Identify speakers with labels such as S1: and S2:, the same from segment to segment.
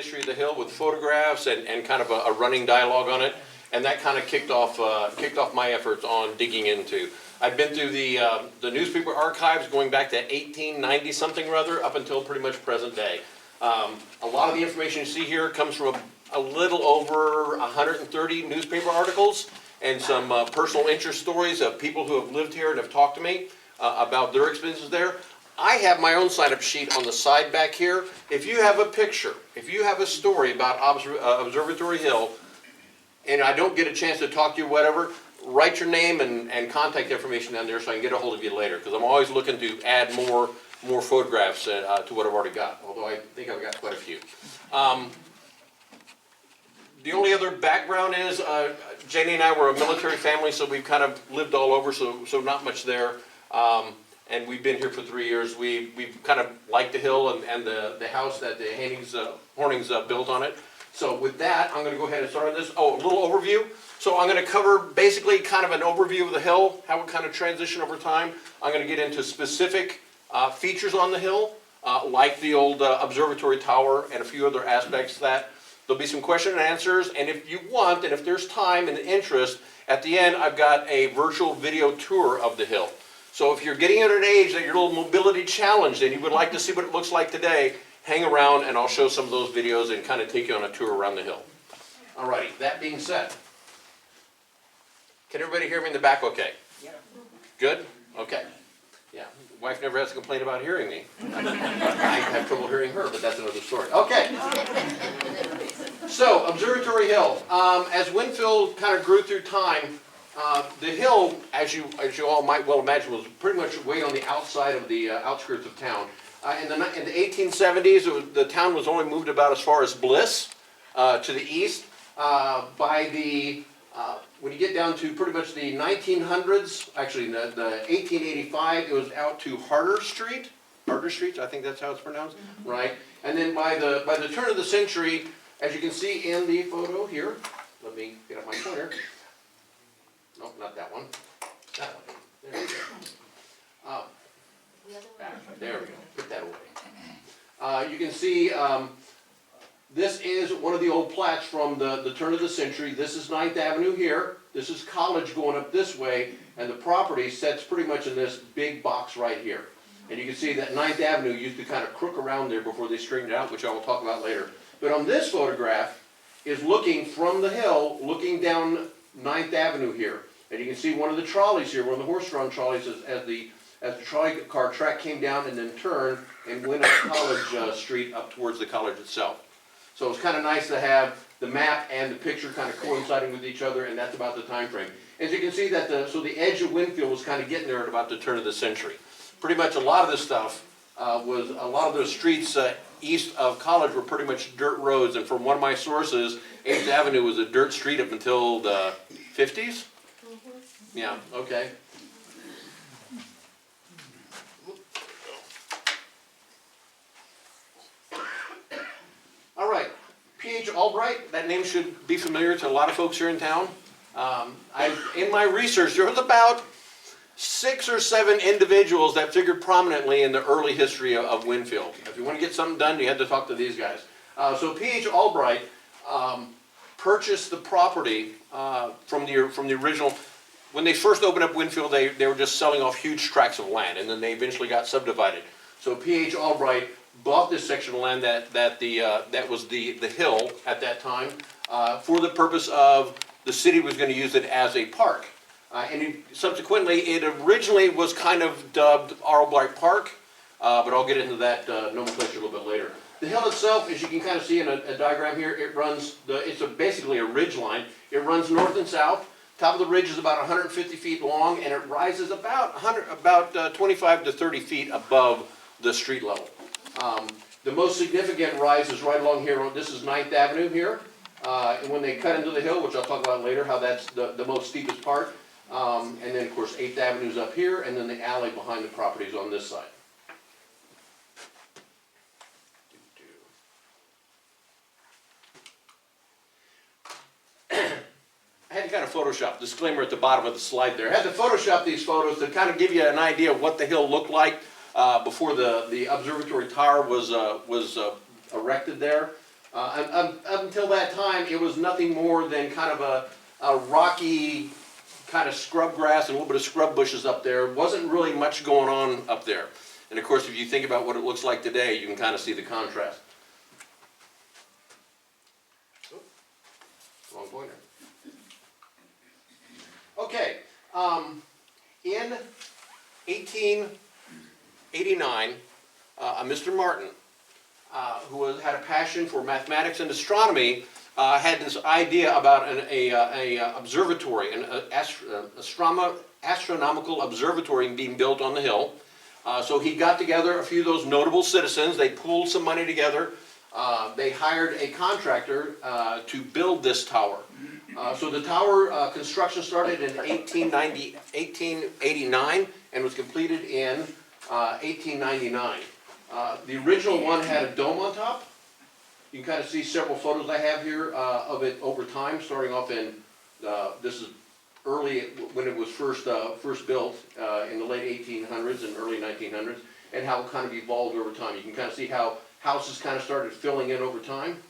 S1: history of the hill with photographs and kind of a running dialogue on it. And that kind of kicked off my efforts on digging into. I've been through the newspaper archives going back to 1890 something or other up until pretty much present day. A lot of the information you see here comes from a little over 130 newspaper articles and some personal interest stories of people who have lived here and have talked to me about their experiences there. I have my own sign-up sheet on the side back here. If you have a picture, if you have a story about Observatory Hill, and I don't get a chance to talk to you, whatever, write your name and contact information down there so I can get a hold of you later, because I'm always looking to add more photographs to what I've already got, although I think I've got quite a few. The only other background is Janie and I were a military family, so we've kind of lived all over, so not much there. And we've been here for 3 years. We've kind of liked the hill and the house that the Hornings built on it. So with that, I'm going to go ahead and start on this. Oh, a little overview. So I'm going to cover basically kind of an overview of the hill, how it kind of transitioned over time. I'm going to get into specific features on the hill, like the old observatory tower and a few other aspects of that. There'll be some question and answers, and if you want, and if there's time and interest, at the end I've got a virtual video tour of the hill. So if you're getting at an age that you're a little mobility challenged and you would like to see what it looks like today, hang around and I'll show some of those videos and kind of take you on a tour around the hill. Alrighty, that being said, can everybody hear me in the back okay? Yeah. Good? Okay. Yeah, wife never has to complain about hearing me. I have trouble hearing her, but that's another story. Okay. So, Observatory Hill. As Winfield kind of grew through time, the hill, as you all might well imagine, was pretty much way on the outside of the outskirts of town. In the 1870s, the town was only moved about as far as Bliss to the east. When you get down to pretty much the 1900s, actually the 1885, it was out to Harder Street. Harder Street, I think that's how it's pronounced, right? And then by the turn of the century, as you can see in the photo here, let me get up my pointer. Nope, not that one. That one. There we go. There we go. Put that away. You can see this is one of the old plats from the turn of the century. This is 9th Avenue here. This is College going up this way, and the property sets pretty much in this big box right here. And you can see that 9th Avenue used to kind of crook around there before they straightened it out, which I will talk about later. But on this photograph is looking from the hill, looking down 9th Avenue here. And you can see one of the trolleys here, one of the horse-drawn trolleys as the trolley car track came down and then turned and went up College Street up towards the college itself. So it's kind of nice to have the map and the picture kind of coinciding with each other, and that's about the time frame. As you can see, that the edge of Winfield was kind of getting there at about the turn of the century. Pretty much a lot of this stuff was a lot of those streets east of College were pretty much dirt roads, and from one of my sources, 8th Avenue was a dirt street up until the 50s? Yeah, okay. All right, P.H. Albright, that name should be familiar to a lot of folks here in town. In my research, there was about 6 or 7 individuals that figured prominently in the early history of Winfield. If you want to get something done, you had to talk to these guys. So P.H. Albright purchased the property from the original. When they first opened up Winfield, they were just selling off huge tracts of land, and then they eventually got subdivided. So P.H. Albright bought this section of land that was the hill at that time for the purpose of the city was going to use it as a park. Subsequently, it originally was kind of dubbed Albright Park, but I'll get into that nomenclature a little bit later. The hill itself, as you can kind of see in a diagram here, it runs, it's basically a ridge line. It runs north and south. Top of the ridge is about 150 feet long, and it rises about 25 to 30 feet above the street level. The most significant rise is right along here. This is 9th Avenue here. And when they cut into the hill, which I'll talk about later, how that's the most steepest part. And then, of course, 8th Avenue is up here, and then the alley behind the property is on this side. I had to kind of Photoshop, disclaimer at the bottom of the slide there. I had to Photoshop these photos to kind of give you an idea of what the hill looked like before the observatory tower was erected there. Until that time, it was nothing more than kind of a rocky kind of scrub grass and a little bit of scrub bushes up there. Wasn't really much going on up there. And of course, if you think about what it looks like today, you can kind of see the contrast. Wrong pointer. Okay, in 1889, Mr. Martin, who had a passion for mathematics and astronomy, had this idea about an observatory, an astronomical observatory being built on the hill. So he got together a few of those notable citizens. They pooled some money together. They hired a contractor to build this tower. So the tower construction started in 1889 and was completed in 1899. The original one had a dome on top. You can kind of see several photos I have here of it over time, starting off in, this is early, when it was first built in the late 1800s and early 1900s, and how it kind of evolved over time. You can kind of see how houses kind of started filling in over time.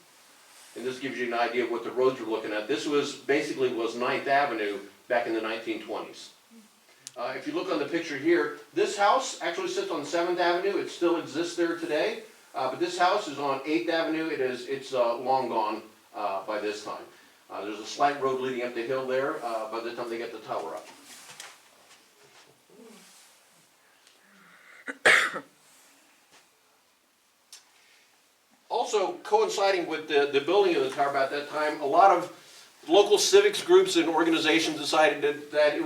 S1: And this gives you an idea of what the roads we're looking at. This was basically 9th Avenue back in the 1920s. If you look on the picture here, this house actually sits on 7th Avenue. It still exists there today. But this house is on 8th Avenue. It's long gone by this time. There's a slight road leading up the hill there by the time they get the tower up. Also coinciding with the building of the tower about that time, a lot of local civics groups and organizations decided that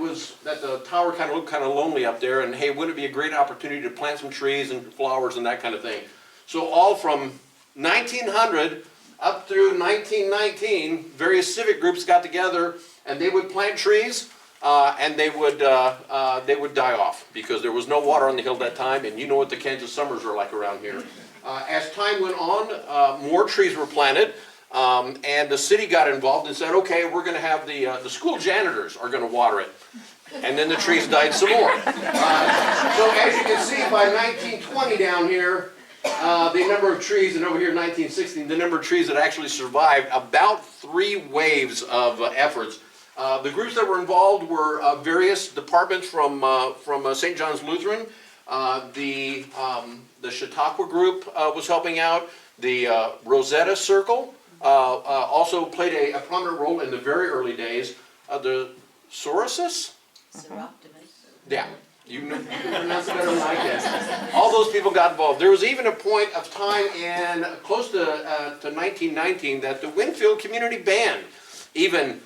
S1: the tower kind of looked kind of lonely up there, and hey, wouldn't it be a great opportunity to plant some trees and flowers and that kind of thing. So all from 1900 up through 1919, various civic groups got together and they would plant trees and they would die off because there was no water on the hill at that time, and you know what the Kansas summers are like around here. As time went on, more trees were planted, and the city got involved and said, okay, we're going to have the school janitors are going to water it. And then the trees died some more. So as you can see, by 1920 down here, the number of trees, and over here in 1916, the number of trees that actually survived, about 3 waves of efforts. The groups that were involved were various departments from St. John's Lutheran. The Chautauqua group was helping out. The Rosetta Circle also played a prominent role in the very early days. The Sororitas? Yeah, you pronounce it better than I can. All those people got involved. There was even a point of time in close to 1919 that the Winfield Community Band even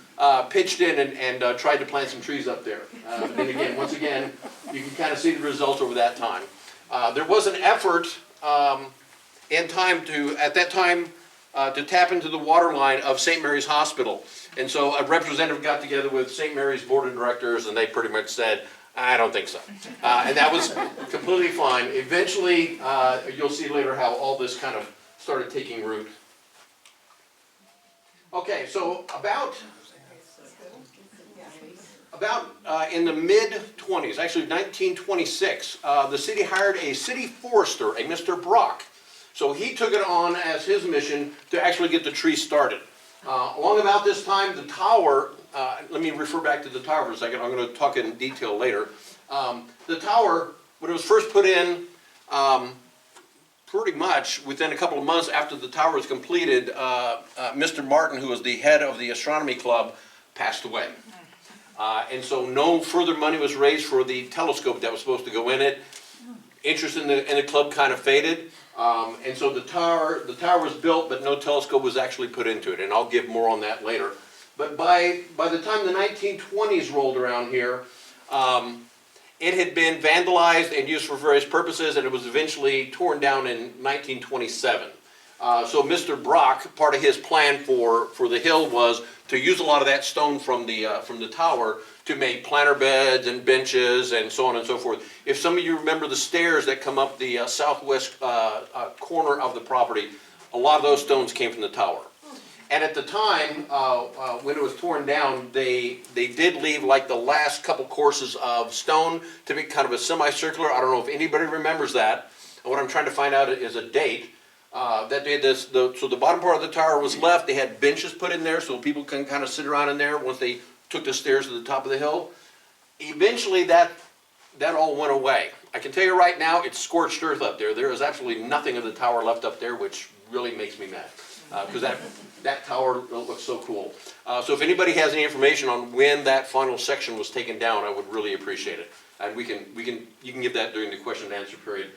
S1: pitched in and tried to plant some trees up there. And again, once again, you can kind of see the results over that time. There was an effort at that time to tap into the water line of St. Mary's Hospital. And so a representative got together with St. Mary's Board of Directors, and they pretty much said, I don't think so. And that was completely fine. Eventually, you'll see later how all this kind of started taking root. Okay, so about in the mid-20s, actually 1926, the city hired a city forester, a Mr. Brock. So he took it on as his mission to actually get the tree started. Along about this time, the tower, let me refer back to the tower for a second. I'm going to talk in detail later. The tower, when it was first put in, pretty much within a couple of months after the tower was completed, Mr. Martin, who was the head of the astronomy club, passed away. And so no further money was raised for the telescope that was supposed to go in it. Interest in the club kind of faded. And so the tower was built, but no telescope was actually put into it. And I'll give more on that later. But by the time the 1920s rolled around here, it had been vandalized and used for various purposes, and it was eventually torn down in 1927. So Mr. Brock, part of his plan for the hill was to use a lot of that stone from the tower to make planter beds and benches and so on and so forth. If some of you remember the stairs that come up the southwest corner of the property, a lot of those stones came from the tower. And at the time, when it was torn down, they did leave like the last couple courses of stone to be kind of a semicircular. I don't know if anybody remembers that. And what I'm trying to find out is a date. That they had this, so the bottom part of the tower was left. They had benches put in there so people can kind of sit around in there once they took the stairs to the top of the hill. Eventually, that all went away. I can tell you right now, it's scorched earth up there. There is absolutely nothing of the tower left up there, which really makes me mad, because that tower looks so cool. So if anybody has any information on when that final section was taken down, I would really appreciate it. And you can give that during the question and answer period.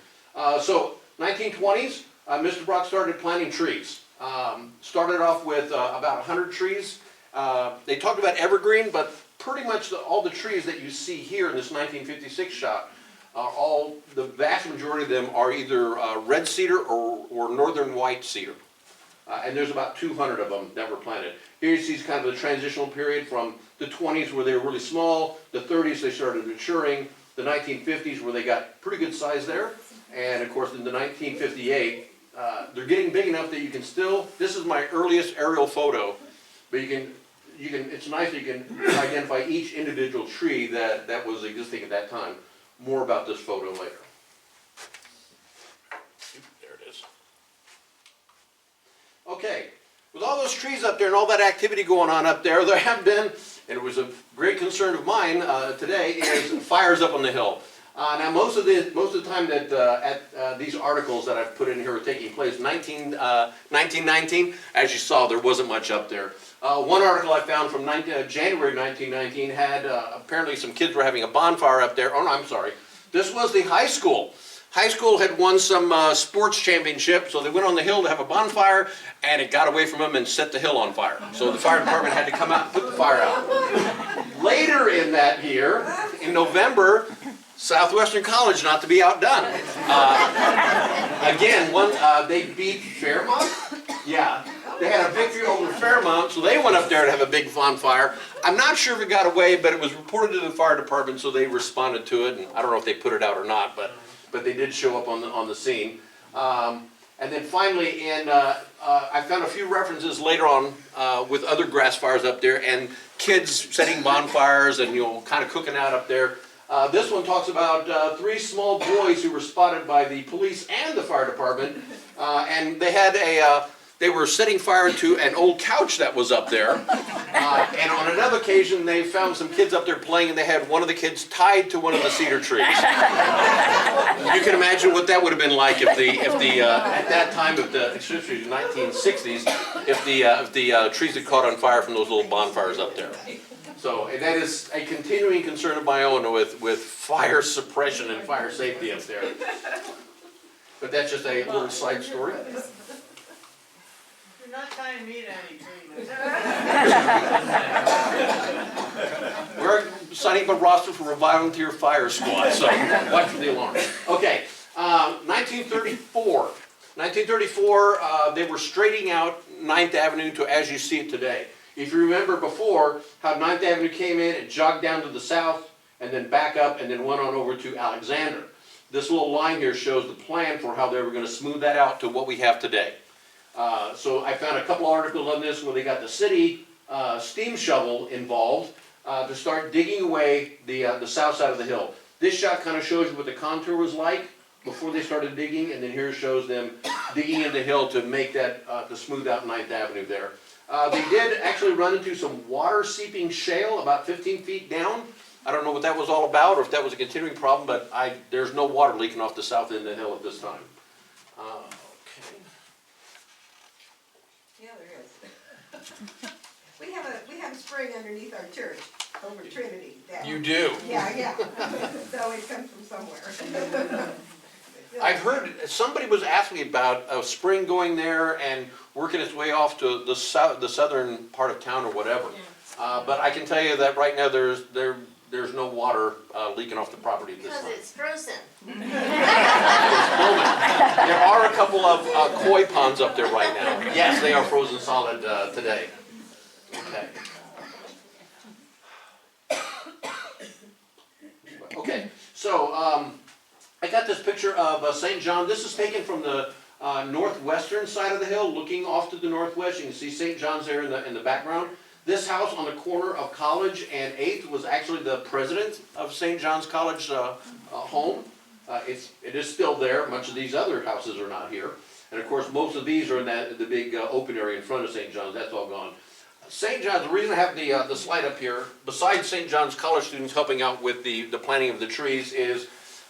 S1: So 1920s, Mr. Brock started planting trees. Started off with about 100 trees. They talked about evergreen, but pretty much all the trees that you see here in this 1956 shot, the vast majority of them are either red cedar or northern white cedar. And there's about 200 of them that were planted. Here you see kind of the transitional period from the 20s where they were really small, the 30s they started maturing, the 1950s where they got pretty good size there, and of course in the 1958, they're getting big enough that you can still, this is my earliest aerial photo, but it's nice that you can identify each individual tree that was existing at that time. More about this photo later. There it is. Okay, with all those trees up there and all that activity going on up there, there have been, and it was a great concern of mine today, is fires up on the hill. Now most of the time that these articles that I've put in here are taking place, 1919, as you saw, there wasn't much up there. One article I found from January 1919 had apparently some kids were having a bonfire up there. Oh no, I'm sorry. This was the high school. High school had won some sports championship, so they went on the hill to have a bonfire, and it got away from them and set the hill on fire. So the fire department had to come out and put the fire out. Later in that year, in November, Southwestern College, not to be outdone. Again, they beat Fairmont. Yeah, they had a victory over Fairmont, so they went up there to have a big bonfire. I'm not sure if it got away, but it was reported to the fire department, so they responded to it. And I don't know if they put it out or not, but they did show up on the scene. And then finally, I found a few references later on with other grass fires up there and kids setting bonfires and kind of cooking out up there. This one talks about 3 small boys who were spotted by the police and the fire department, and they were setting fire to an old couch that was up there. And on another occasion, they found some kids up there playing, and they had one of the kids tied to one of the cedar trees. You can imagine what that would have been like at that time of the 1960s, if the trees had caught on fire from those little bonfires up there. So and that is a continuing concern of my own with fire suppression and fire safety up there. But that's just a little side story.
S2: You're not tying me to any tree.
S1: We're signing up a roster for a volunteer fire squad, so watch for the alarm. Okay, 1934. 1934, they were straightening out 9th Avenue to as you see it today. If you remember before, how 9th Avenue came in, it jogged down to the south, and then back up, and then went on over to Alexander. This little line here shows the plan for how they were going to smooth that out to what we have today. So I found a couple articles on this where they got the city steam shovel involved to start digging away the south side of the hill. This shot kind of shows you what the contour was like before they started digging, and then here shows them digging in the hill to make that, to smooth out 9th Avenue there. They did actually run into some water seeping shale about 15 feet down. I don't know what that was all about or if that was a continuing problem, but there's no water leaking off the south end of the hill at this time. Okay.
S3: Yeah, there is. We have a spring underneath our church over Trinity.
S1: You do?
S3: Yeah. So it comes from somewhere.
S1: I've heard, somebody was asking me about a spring going there and working its way off to the southern part of town or whatever. But I can tell you that right now there's no water leaking off the property at this time.
S4: Because it's frozen.
S1: There are a couple of koi ponds up there right now. Yes, they are frozen solid today. Okay. Okay, so I got this picture of St. John. This is taken from the northwestern side of the hill, looking off to the northwest. You can see St. John's there in the background. This house on the corner of College and 8th was actually the president of St. John's College home. It is still there. Much of these other houses are not here. And of course, most of these are in the big open area in front of St. John's. That's all gone. St. John's, the reason I have the slide up here, besides St. John's college students helping out with the planting of the trees, is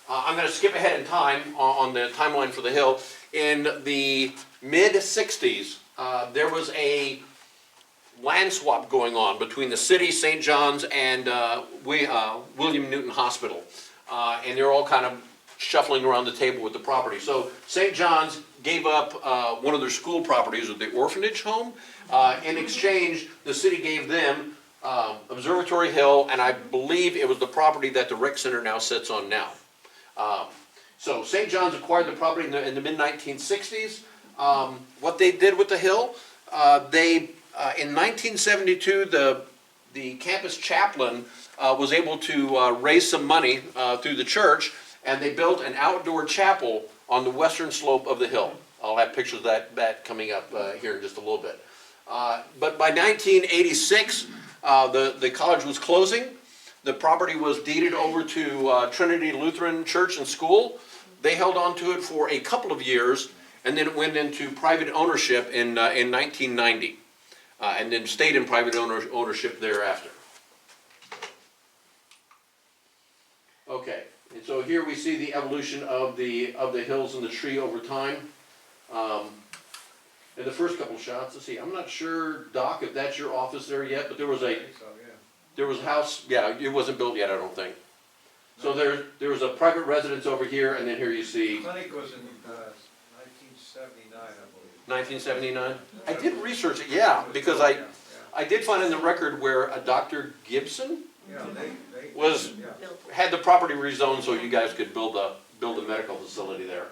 S1: I'm going to skip ahead in time on the timeline for the hill. In the mid-60s, there was a land swap going on between the city, St. John's, and William Newton Hospital. And they're all kind of shuffling around the table with the property. So St. John's gave up one of their school properties with the orphanage home. In exchange, the city gave them Observatory Hill, and I believe it was the property that the rec center now sits on now. So St. John's acquired the property in the mid-1960s. What they did with the hill, in 1972, the campus chaplain was able to raise some money through the church, and they built an outdoor chapel on the western slope of the hill. I'll have pictures of that coming up here in just a little bit. But by 1986, the college was closing. The property was deeded over to Trinity Lutheran Church and School. They held on to it for a couple of years, and then it went into private ownership in 1990, and then stayed in private ownership thereafter. Okay, and so here we see the evolution of the hills and the tree over time. In the first couple shots, let's see, I'm not sure, Doc, if that's your office there yet, but there was a house, yeah, it wasn't built yet, I don't think. So there was a private residence over here, and then here you see.
S4: The clinic was in 1979, I believe.
S1: 1979? I did research it, yeah, because I did find in the record where a Dr. Gibson had the property rezoned so you guys could build a medical facility there.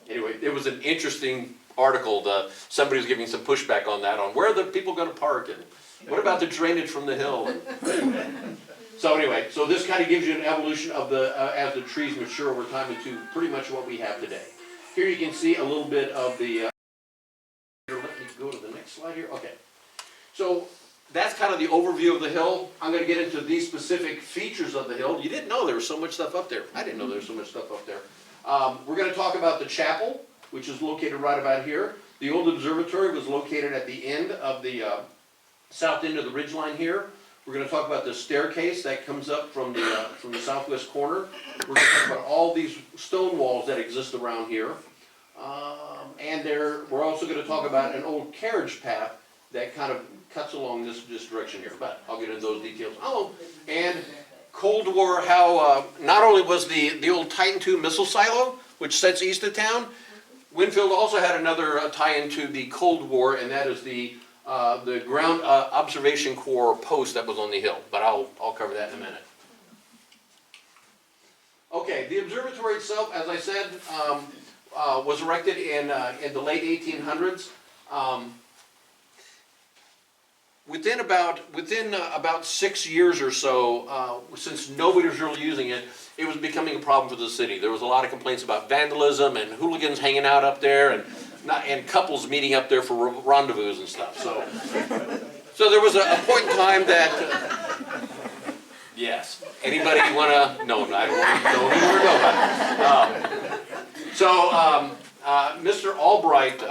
S1: Anyway, it was an interesting article. Somebody was giving some pushback on that, on where are the people going to park, and what about the drainage from the hill? So anyway, so this kind of gives you an evolution of as the trees mature over time into pretty much what we have today. Here you can see a little bit of the. Let me go to the next slide here. Okay, so that's kind of the overview of the hill. I'm going to get into these specific features of the hill. You didn't know there was so much stuff up there. I didn't know there was so much stuff up there. We're going to talk about the chapel, which is located right about here. The old observatory was located at the end of the south end of the ridgeline here. We're going to talk about the staircase that comes up from the southwest corner. We're going to talk about all these stone walls that exist around here. And we're also going to talk about an old carriage path that kind of cuts along this direction here. But I'll get into those details. Oh, and Cold War, how not only was the old Titan II missile silo, which sits east of town, Winfield also had another tie-in to the Cold War, and that is the ground observation corps post that was on the hill. But I'll cover that in a minute. Okay, the observatory itself, as I said, was erected in the late 1800s. Within about 6 years or so, since nobody was really using it, it was becoming a problem for the city. There was a lot of complaints about vandalism and hooligans hanging out up there, and couples meeting up there for rendezvous and stuff. So there was a point in time that yes. Anybody want to? No, I don't want to know. So Mr. Albright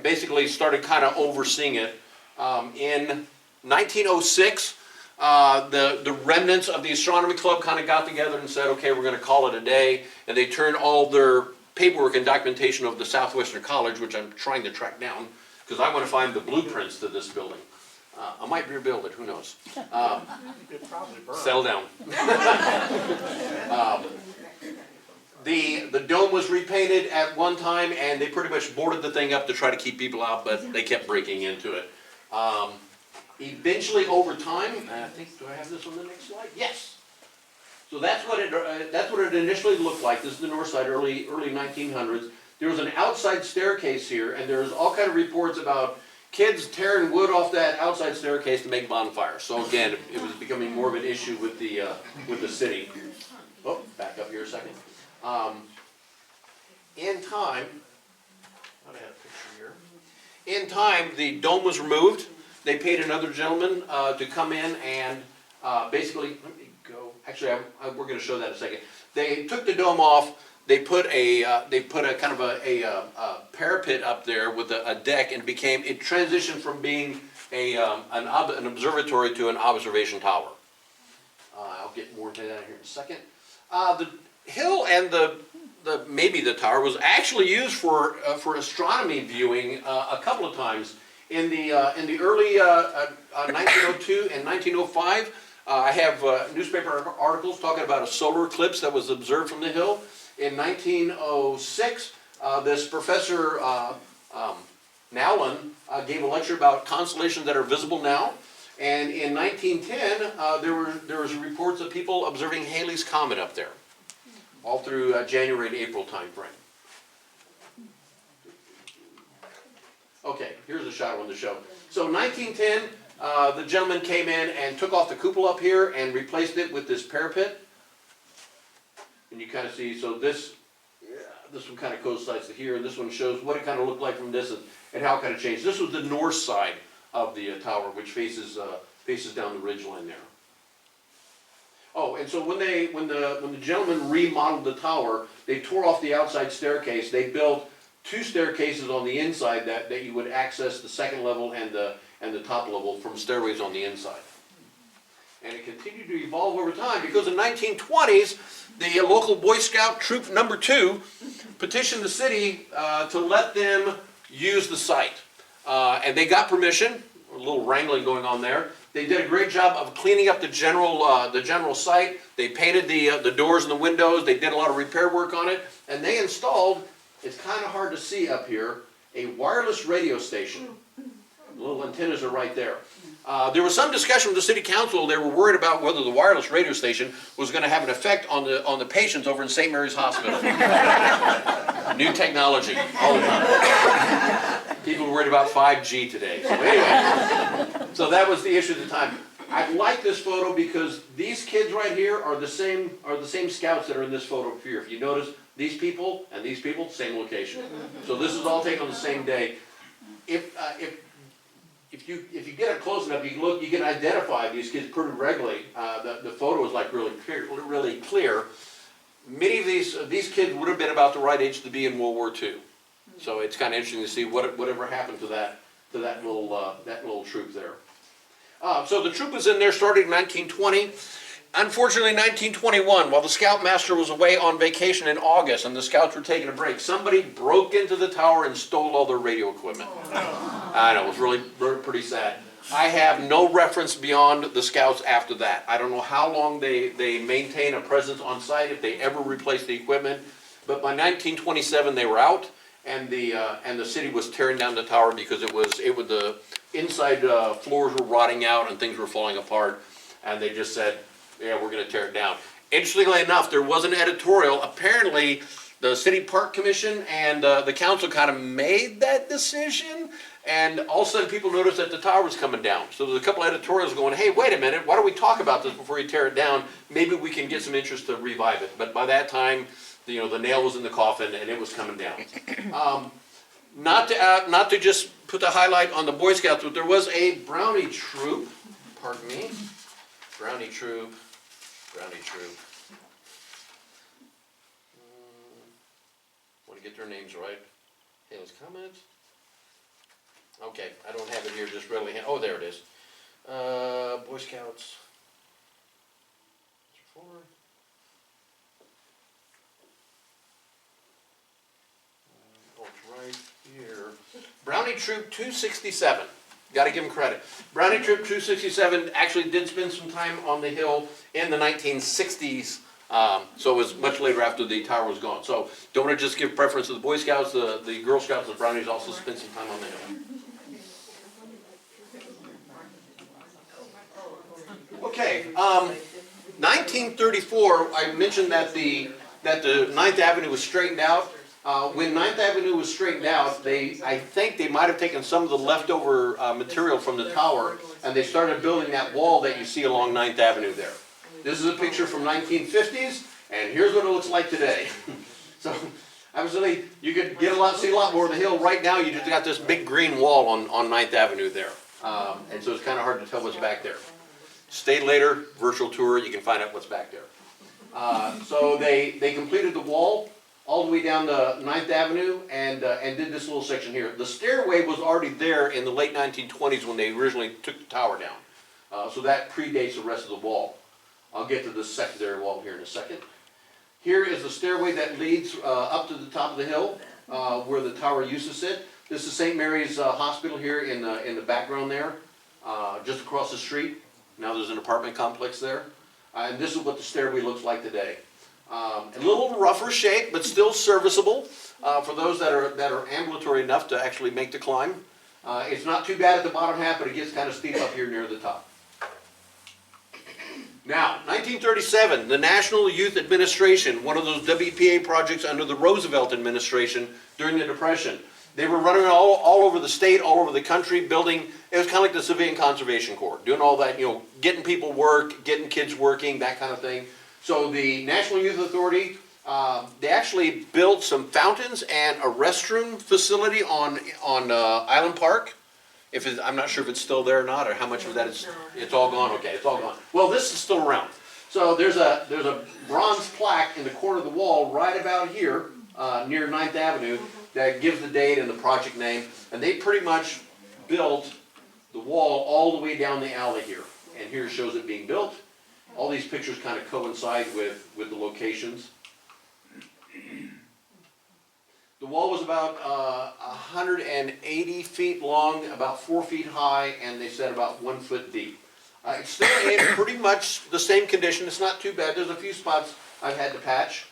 S1: basically started kind of overseeing it. In 1906, the remnants of the astronomy club kind of got together and said, okay, we're going to call it a day, and they turned all their paperwork and documentation over to Southwestern College, which I'm trying to track down, because I want to find the blueprints to this building. I might rebuild it, who knows. Sell down. The dome was repainted at one time, and they pretty much boarded the thing up to try to keep people out, but they kept breaking into it. Eventually, over time, I think, do I have this on the next slide? Yes. So that's what it initially looked like. This is the north side, early 1900s. There was an outside staircase here, and there's all kind of reports about kids tearing wood off that outside staircase to make bonfires. So again, it was becoming more of an issue with the city. Oh, back up here a second. In time, I have a picture here. In time, the dome was removed. They paid another gentleman to come in and basically, let me go. Actually, we're going to show that in a second. They took the dome off. they put a kind of a parapet up there with a deck, and it transitioned from being an observatory to an observation tower. I'll get more into that here in a second. The hill and maybe the tower was actually used for astronomy viewing a couple of times in the early 1902 and 1905. I have newspaper articles talking about a solar eclipse that was observed from the hill. In 1906, this Professor Nowlin gave a lecture about constellations that are visible now. And in 1910, there was reports of people observing Halley's Comet up there, all through January and April timeframe. Okay, here's a shot I wanted to show. So 1910, the gentleman came in and took off the cupola up here and replaced it with this parapet. And you kind of see, so this one kind of coincides to here, and this one shows what it kind of looked like from this and how it kind of changed. This was the north side of the tower, which faces down the ridgeline there. Oh, and so when the gentleman remodeled the tower, they tore off the outside staircase. They built 2 staircases on the inside that you would access the second level and the top level from stairways on the inside. And it continued to evolve over time, because in the 1920s, the local Boy Scout Troop Number 2 petitioned the city to let them use the site. And they got permission, a little wrangling going on there. They did a great job of cleaning up the general site. They painted the doors and the windows. They did a lot of repair work on it. And they installed, it's kind of hard to see up here, a wireless radio station. The little antennas are right there. There was some discussion with the city council. They were worried about whether the wireless radio station was going to have an effect on the patients over in St. Mary's Hospital. New technology all the time. People were worried about 5G today. So anyway, so that was the issue at the time. I like this photo because these kids right here are the same scouts that are in this photo here. If you notice, these people and these people, same location. So this is all taken on the same day. If you get up close enough, you can look, you can identify these kids pretty regularly. The photo is like really clear. Many of these kids would have been about the right age to be in World War II. So it's kind of interesting to see whatever happened to that little troop there. So the troop was in there, started in 1920. Unfortunately, 1921, while the scoutmaster was away on vacation in August and the scouts were taking a break, somebody broke into the tower and stole all their radio equipment. I know, it was really pretty sad. I have no reference beyond the scouts after that. I don't know how long they maintain a presence on site, if they ever replaced the equipment, but by 1927 they were out, and the city was tearing down the tower because the inside floors were rotting out and things were falling apart, and they just said, yeah, we're going to tear it down. Interestingly enough, there was an editorial. Apparently, the City Park Commission and the council kind of made that decision, and all of a sudden people noticed that the tower was coming down. So there's a couple editorials going, hey, wait a minute, why don't we talk about this before you tear it down? Maybe we can get some interest to revive it. But by that time, the nail was in the coffin and it was coming down. Not to just put the highlight on the Boy Scouts, but there was a Brownie troop, pardon me, Brownie troop. Want to get their names right. Halley's Comet. Okay, I don't have it here just readily. Oh, there it is. Boy Scouts. Oh, it's right here. Brownie Troop 267. Got to give them credit. Brownie Troop 267 actually did spend some time on the hill in the 1960s, so it was much later after the tower was gone. So don't want to just give preference to the Boy Scouts, the Girl Scouts, the Brownies also spent some time on the hill. Okay, 1934, I mentioned that the 9th Avenue was straightened out. When 9th Avenue was straightened out, I think they might have taken some of the leftover material from the tower, and they started building that wall that you see along 9th Avenue there. This is a picture from 1950s, and here's what it looks like today. So, obviously, you could see a lot more of the hill. Right now, you just got this big green wall on 9th Avenue there. And so it's kind of hard to tell what's back there. Stay later, virtual tour, you can find out what's back there. So they completed the wall all the way down to 9th Avenue and did this little section here. The stairway was already there in the late 1920s when they originally took the tower down. So that predates the rest of the wall. I'll get to the secondary wall here in a second. Here is the stairway that leads up to the top of the hill where the tower used to sit. This is St. Mary's Hospital here in the background there, just across the street. Now there's an apartment complex there. And this is what the stairway looks like today. A little rougher shape, but still serviceable for those that are ambulatory enough to actually make the climb. It's not too bad at the bottom half, but it gets kind of steep up here near the top. Now, 1937, the National Youth Administration, one of those WPA projects under the Roosevelt administration during the Depression. They were running all over the state, all over the country, building, it was kind of like the Civilian Conservation Corps, doing all that, getting people work, getting kids working, that kind of thing. So the National Youth Authority, they actually built some fountains and a restroom facility on Island Park. I'm not sure if it's still there or not, or how much of that is, it's all gone, okay, it's all gone. Well, this is still around. So there's a bronze plaque in the corner of the wall right about here, near 9th Avenue, that gives the date and the project name. And they pretty much built the wall all the way down the alley here. And here shows it being built. All these pictures kind of coincide with the locations. The wall was about 180 feet long, about 4 feet high, and they said about 1 foot deep. It's still in pretty much the same condition. It's not too bad. There's a few spots I've had to patch.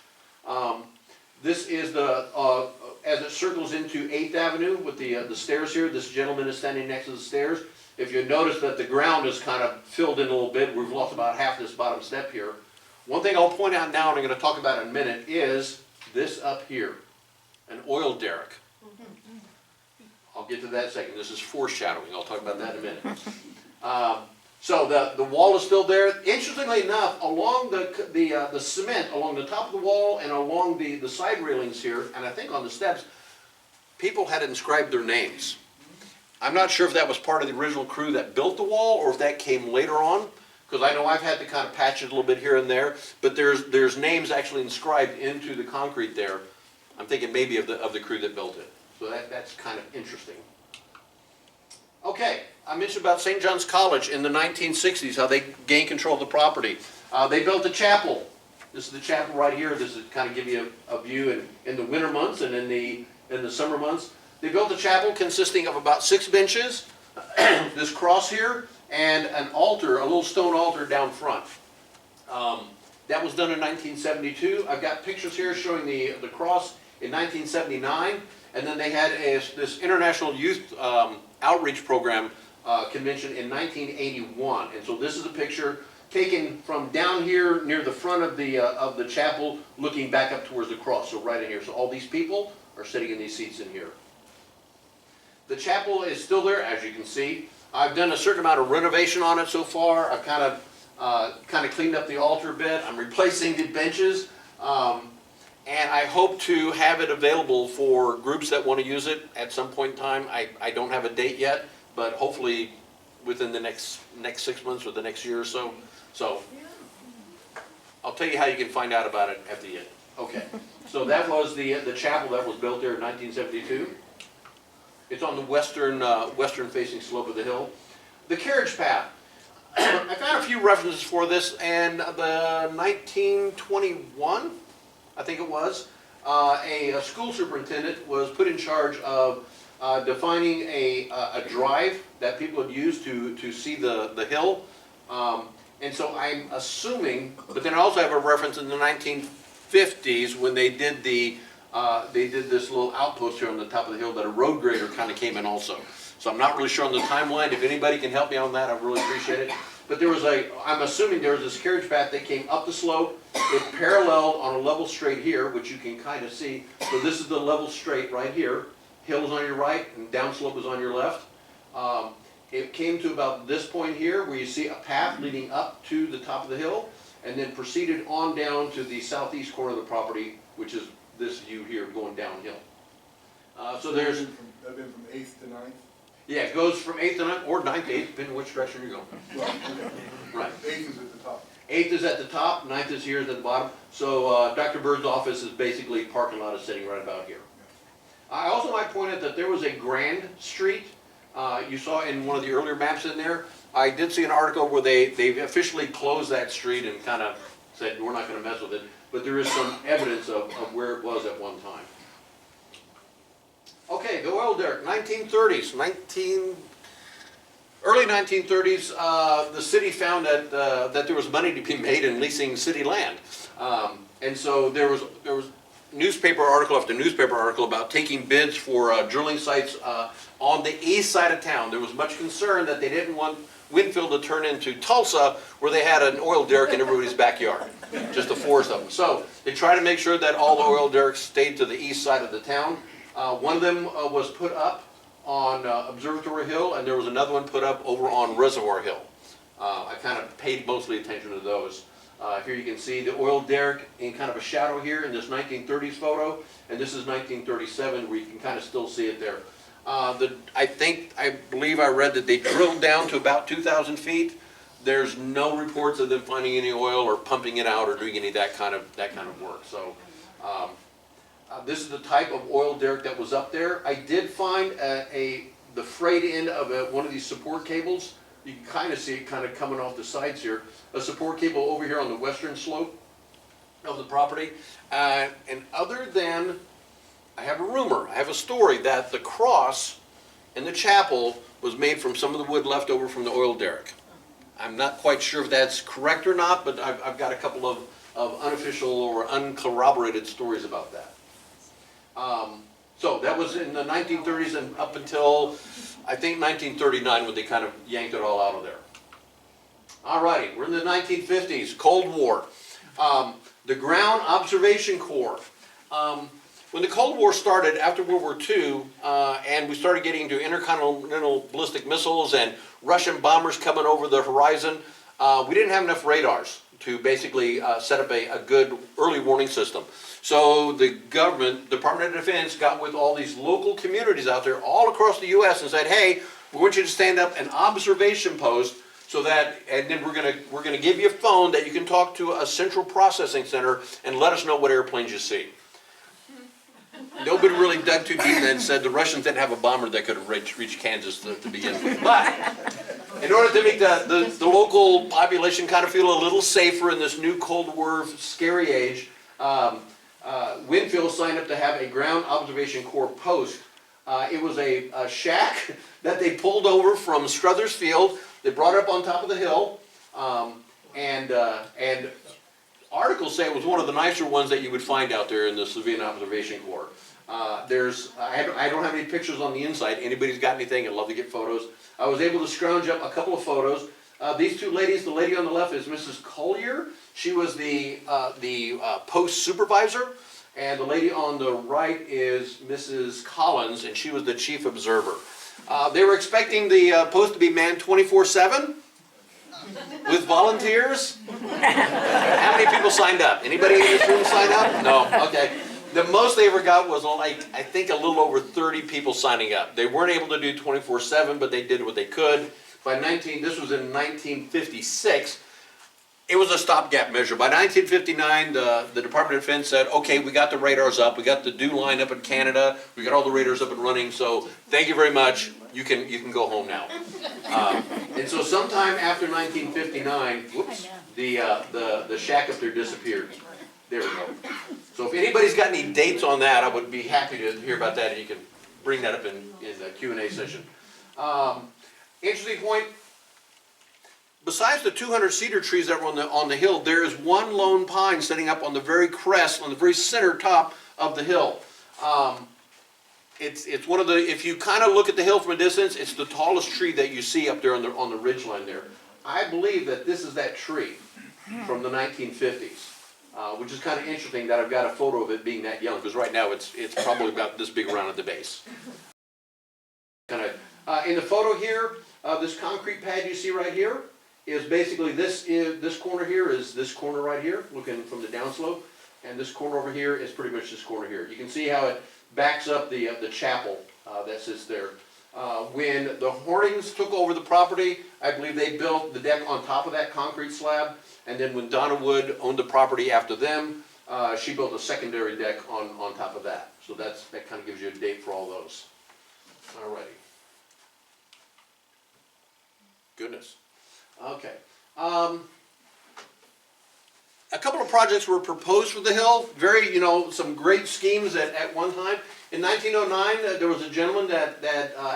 S1: This is as it circles into 8th Avenue with the stairs here. This gentleman is standing next to the stairs. If you notice that the ground is kind of filled in a little bit, we've lost about half this bottom step here. One thing I'll point out now, and I'm going to talk about in a minute, is this up here, an oil derrick. I'll get to that in a second. This is foreshadowing. I'll talk about that in a minute. So the wall is still there. Interestingly enough, along the cement, along the top of the wall and along the side railings here, and I think on the steps, people had inscribed their names. I'm not sure if that was part of the original crew that built the wall or if that came later on, because I know I've had to kind of patch it a little bit here and there, but there's names actually inscribed into the concrete there. I'm thinking maybe of the crew that built it. So that's kind of interesting. Okay, I mentioned about St. John's College in the 1960s, how they gained control of the property. They built a chapel. This is the chapel right here. This is kind of give you a view in the winter months and in the summer months. They built a chapel consisting of about 6 benches, this cross here, and an altar, a little stone altar down front. That was done in 1972. I've got pictures here showing the cross in 1979, and then they had this International Youth Outreach Program convention in 1981. And so this is a picture taken from down here near the front of the chapel, looking back up towards the cross. So right in here. So all these people are sitting in these seats in here. The chapel is still there, as you can see. I've done a certain amount of renovation on it so far. I've kind of cleaned up the altar a bit. I'm replacing the benches. And I hope to have it available for groups that want to use it at some point in time. I don't have a date yet, but hopefully within the next 6 months or the next year or so. So I'll tell you how you can find out about it at the end. Okay, so that was the chapel that was built there in 1972. It's on the western facing slope of the hill. The carriage path. I found a few references for this, and the 1921, I think it was, a school superintendent was put in charge of defining a drive that people would use to see the hill. And so I'm assuming, but then I also have a reference in the 1950s when they did this little outpost here on the top of the hill that a road grader kind of came in also. So I'm not really sure on the timeline. If anybody can help me on that, I really appreciate it. But I'm assuming there was this carriage path that came up the slope. It paralleled on a level straight here, which you can kind of see. So this is the level straight right here. Hill is on your right and downslope is on your left. It came to about this point here where you see a path leading up to the top of the hill and then proceeded on down to the southeast corner of the property, which is this view here going downhill. So there's...
S5: That'd been from 8th to 9th?
S6: Yeah, it goes from 8th to 9th or 9th to 8th, depending on which direction you're going.
S5: Well, okay.
S6: Right.
S5: 8th is at the top.
S1: 8th is at the top, 9th is here at the bottom. So Dr. Bird's office is basically parking lot is sitting right about here. I also might point out that there was a Grand Street. You saw in one of the earlier maps in there. I did see an article where they officially closed that street and kind of said, we're not going to mess with it. But there is some evidence of where it was at one time. Okay, the oil derrick, 1930s, early 1930s, the city found that there was money to be made in leasing city land. And so there was newspaper article after newspaper article about taking bids for drilling sites on the east side of town. There was much concern that they didn't want Winfield to turn into Tulsa, where they had an oil derrick in everybody's backyard, just the forest of them. So they tried to make sure that all the oil derricks stayed to the east side of the town. One of them was put up on Observatory Hill, and there was another one put up over on Reservoir Hill. I kind of paid mostly attention to those. Here you can see the oil derrick in kind of a shadow here in this 1930s photo, and this is 1937 where you can kind of still see it there. I believe I read that they drilled down to about 2,000 feet. There's no reports of them finding any oil or pumping it out or doing any of that kind of work. So this is the type of oil derrick that was up there. I did find the frayed end of one of these support cables. You can kind of see it kind of coming off the sides here. A support cable over here on the western slope of the property. And other than, I have a rumor, I have a story that the cross in the chapel was made from some of the wood left over from the oil derrick. I'm not quite sure if that's correct or not, but I've got a couple of unofficial or uncorroborated stories about that. So that was in the 1930s and up until, I think, 1939 when they kind of yanked it all out of there. Alrighty, we're in the 1950s, Cold War. The Ground Observation Corps. When the Cold War started after World War II, and we started getting into intercontinental ballistic missiles and Russian bombers coming over the horizon, we didn't have enough radars to basically set up a good early warning system. So the government, Department of Defense, got with all these local communities out there all across the U.S. and said, hey, we want you to stand up an observation post so that, and then we're gonna give you a phone that you can talk to a central processing center and let us know what airplanes you see. Nobody really dug too deep and said the Russians didn't have a bomber that could have reached Kansas to begin with. But in order to make the local population kind of feel a little safer in this new Cold War scary age, Winfield signed up to have a Ground Observation Corps post. It was a shack that they pulled over from Struthers Field. They brought it up on top of the hill, and articles say it was one of the nicer ones that you would find out there in the Civilian Observation Corps. I don't have any pictures on the inside. Anybody's got anything, I'd love to get photos. I was able to scrounge up a couple of photos. These two ladies, the lady on the left is Mrs. Collier. She was the post supervisor. And the lady on the right is Mrs. Collins, and she was the chief observer. They were expecting the post to be manned 24/7 with volunteers. How many people signed up? Anybody in this room signed up? No, okay. The most they ever got was like, I think, a little over 30 people signing up. They weren't able to do 24/7, but they did what they could. This was in 1956. It was a stopgap measure. By 1959, the Department of Defense said, okay, we got the radars up, we got the DEW line up in Canada, we got all the radars up and running, so thank you very much, you can go home now. And so sometime after 1959, whoops, the shack up there disappeared. There we go. So if anybody's got any dates on that, I would be happy to hear about that, and you can bring that up in the Q&A session. Interesting point. Besides the 200 cedar trees that were on the hill, there is one lone pine sitting up on the very crest, on the very center top of the hill. It's one of the, if you kind of look at the hill from a distance, it's the tallest tree that you see up there on the ridge line there. I believe that this is that tree from the 1950s, which is kind of interesting that I've got a photo of it being that young, because right now it's probably about this big around at the base. In the photo here, this concrete pad you see right here is basically this corner here is this corner right here, looking from the downslope, and this corner over here is pretty much this corner here. You can see how it backs up the chapel that sits there. When the Hornings took over the property, I believe they built the deck on top of that concrete slab. And then when Donna Wood owned the property after them, she built a secondary deck on top of that. So that kind of gives you a date for all those. Alrighty. Goodness. Okay. A couple of projects were proposed for the hill. Very, some great schemes at one time. In 1909, there was a gentleman that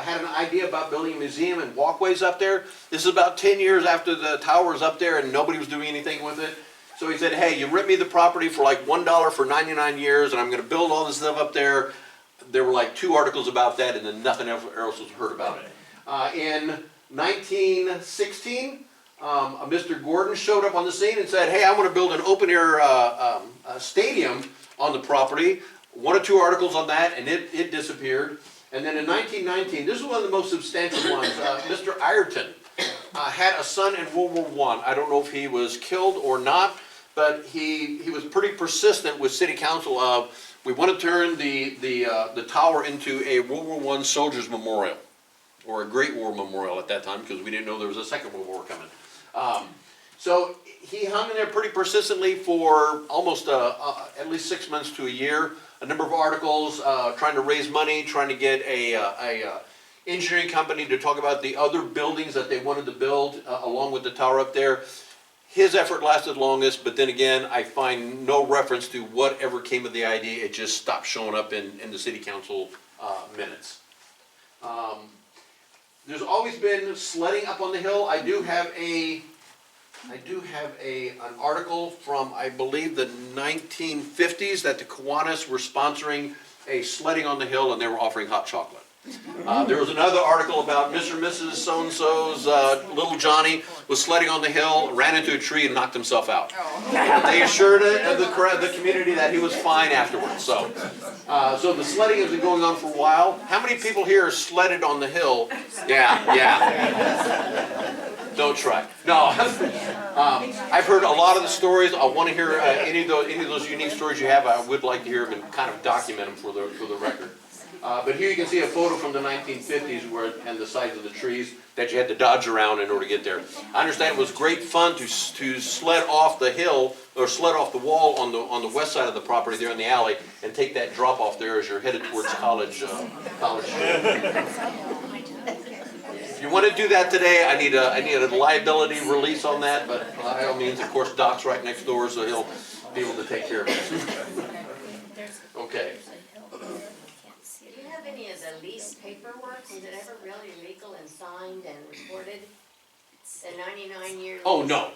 S1: had an idea about building a museum and walkways up there. This is about 10 years after the tower was up there and nobody was doing anything with it. So he said, hey, you rent me the property for like $1 for 99 years and I'm going to build all this stuff up there. There were like 2 articles about that and then nothing else was heard about it. In 1916, Mr. Gordon showed up on the scene and said, hey, I want to build an open-air stadium on the property. 1 or 2 articles on that, and it disappeared. And then in 1919, this is one of the most substantial ones, Mr. Ireton had a son in World War I. I don't know if he was killed or not, but he was pretty persistent with City Council of, we want to turn the tower into a World War I Soldiers Memorial, or a Great War Memorial at that time, because we didn't know there was a Second World War coming. So he hung in there pretty persistently for almost at least 6 months to a year. A number of articles trying to raise money, trying to get a engineering company to talk about the other buildings that they wanted to build along with the tower up there. His effort lasted longest, but then again, I find no reference to whatever came of the idea. It just stopped showing up in the city council minutes. There's always been sledding up on the hill. I do have an article from, I believe, the 1950s that the Kiwanis were sponsoring a sledding on the hill and they were offering hot chocolate. There was another article about Mr. and Mrs. So-and-so's little Johnny was sledding on the hill, ran into a tree and knocked himself out. They assured the community that he was fine afterwards. So the sledding has been going on for a while. How many people here are sledded on the hill? Yeah. Don't try. No. I've heard a lot of the stories. I want to hear any of those unique stories you have. I would like to hear them and kind of document them for the record. But here you can see a photo from the 1950s and the size of the trees that you had to dodge around in order to get there. I understand it was great fun to sled off the hill or sled off the wall on the west side of the property there in the alley and take that drop off there as you're headed towards college. If you want to do that today, I need a liability release on that, but by all means, of course, Doc's right next door, so he'll be able to take care of it. Okay.
S6: Do you have any of the lease paperwork? Was it ever really legal and signed and recorded? The 99-year lease?
S1: Oh, no.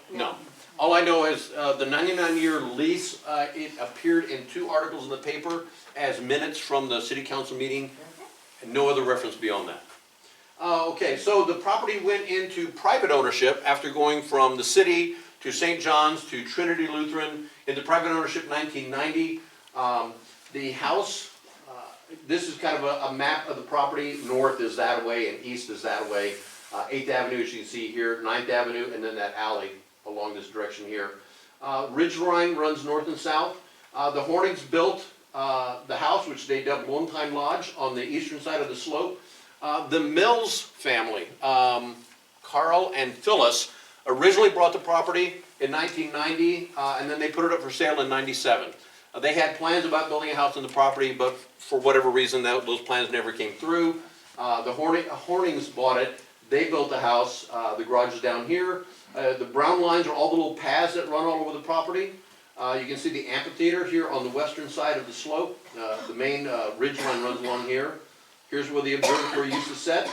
S1: All I know is the 99-year lease, it appeared in 2 articles in the paper as minutes from the city council meeting, and no other reference beyond that. Okay, so the property went into private ownership after going from the city to St. John's to Trinity Lutheran into private ownership in 1990. The house, this is kind of a map of the property. North is that way and east is that way. 8th Avenue, as you can see here, 9th Avenue, and then that alley along this direction here. Ridge Line runs north and south. The Hornings built the house, which they dubbed Lone Time Lodge, on the eastern side of the slope. The Mills family, Carl and Phyllis, originally bought the property in 1990, and then they put it up for sale in 97. They had plans about building a house on the property, but for whatever reason, those plans never came through. The Hornings bought it. They built the house. The garage is down here. The brown lines are all the little paths that run all over the property. You can see the amphitheater here on the western side of the slope. The main ridge line runs along here. Here's where the observatory used to set.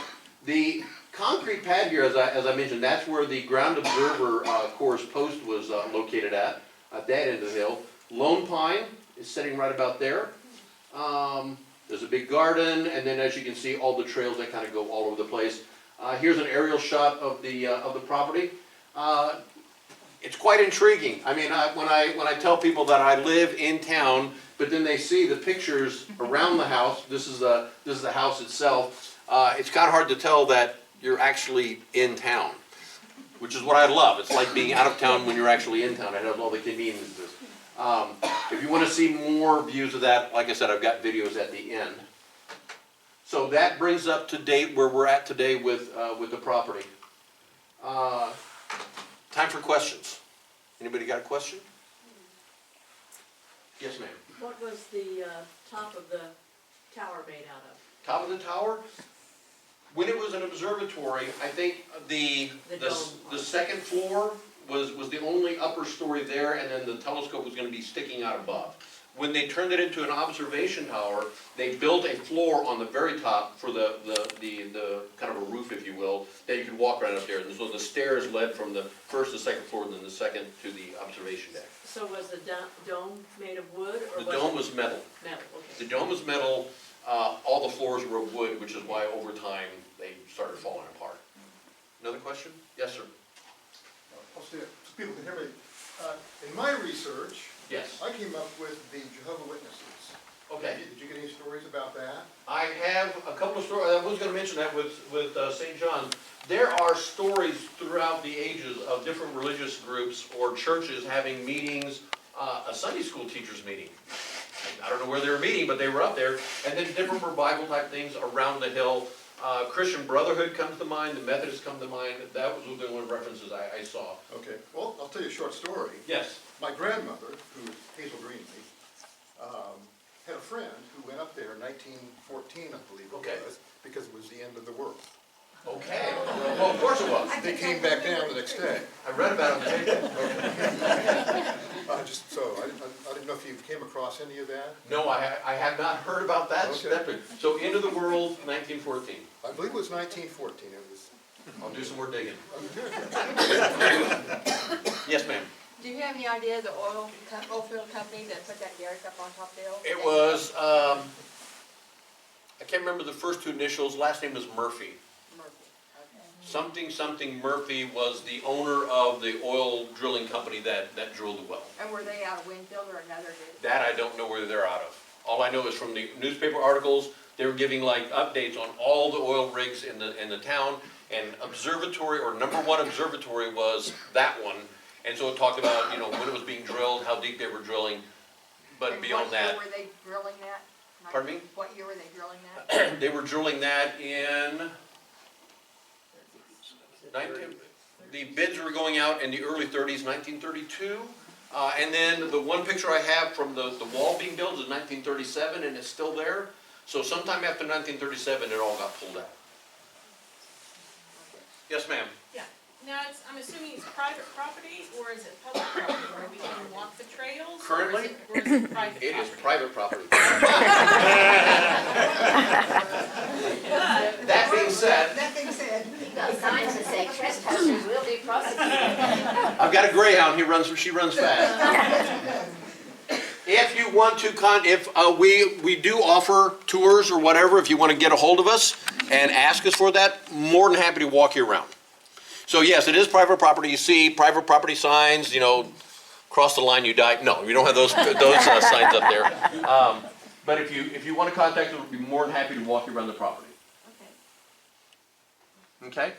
S1: The concrete pad here, as I mentioned, that's where the ground observer corps post was located at that end of the hill. Lone Pine is sitting right about there. There's a big garden, and then as you can see, all the trails that kind of go all over the place. Here's an aerial shot of the property. It's quite intriguing. I mean, when I tell people that I live in town, but then they see the pictures around the house. This is the house itself. It's kind of hard to tell that you're actually in town, which is what I love. It's like being out of town when you're actually in town. I have all the conveniences. If you want to see more views of that, like I said, I've got videos at the end. So that brings up to date where we're at today with the property. Time for questions. Anybody got a question? Yes, ma'am.
S7: What was the top of the tower made out of?
S1: Top of the tower, when it was an observatory, I think the
S7: dome.
S1: second floor was the only upper story there, and then the telescope was gonna be sticking out above. When they turned it into an observation tower, they built a floor on the very top for the kind of a roof, if you will, that you could walk right up there. And so the stairs led from the first to second floor, and then the second to the observation deck.
S7: So was the dome made of wood or
S1: The dome was metal.
S7: metal? Okay.
S1: The dome was metal, all the floors were wood, which is why over time they started falling apart. Another question? Yes, sir.
S5: I'll say it, so people can hear me. In my research,
S1: Yes.
S5: I came up with the Jehovah's Witnesses.
S1: Okay.
S5: Did you get any stories about that?
S1: I have a couple of stories, I was gonna mention that with St. John. There are stories throughout the ages of different religious groups or churches having meetings, a Sunday school teachers meeting. I don't know where they were meeting, but they were up there, and then different revival type things around the hill. Christian Brotherhood comes to mind, the Methodists come to mind, that was the only references I saw.
S5: Okay, well, I'll tell you a short story.
S1: Yes.
S5: My grandmother, who was Hazel Greenlee, had a friend who went up there in 1914, I believe it
S1: Okay.
S5: was, because it was the end of the world.
S1: Okay, well, of course it was.
S5: They came back down the next day.
S1: I read about it in the paper.
S5: I didn't know if you came across any of that.
S1: No, I have not heard about that.
S5: Okay.
S1: So end of the world, 1914.
S5: I believe it was 1914. It was.
S1: I'll do some more digging.
S5: Good.
S1: Yes, ma'am.
S8: Do you have any idea the oil field company that put that derrick up on top of the hill?
S1: It was, I can't remember the first two initials, last name was Murphy.
S8: Murphy, okay.
S1: Something Murphy was the owner of the oil drilling company that drilled the well.
S8: And were they out of Winfield or another?
S1: That I don't know where they're out of. All I know is from the newspaper articles, they were giving like updates on all the oil rigs in the town. And observatory, or number one observatory was that one. And so it talked about, when it was being drilled, how deep they were drilling. But
S8: And
S1: beyond that,
S8: what year were they drilling that?
S1: Pardon me?
S8: What year were they drilling that?
S1: they were drilling that in 19, the bids were going out in the early 30s, 1932. And then the one picture I have from the wall being built is 1937, and it's still there. So sometime after 1937, it all got pulled out. Yes, ma'am.
S9: Yeah, now I'm assuming it's private property, or is it public property, where we can walk the trails?
S1: Currently,
S9: or is it private
S1: it is
S9: property?
S1: private property. That being said,
S3: That being said,
S6: We've got signs that say trespassers will be prosecuted.
S1: I've got a greyhound, she runs fast. If you want to, we do offer tours or whatever, if you want to get a hold of us and ask us for that, more than happy to walk you around. So yes, it is private property. You see private property signs, cross the line, you die. No, we don't have those signs up there. But if you want to contact us, we'd be more than happy to walk you around the property. Okay?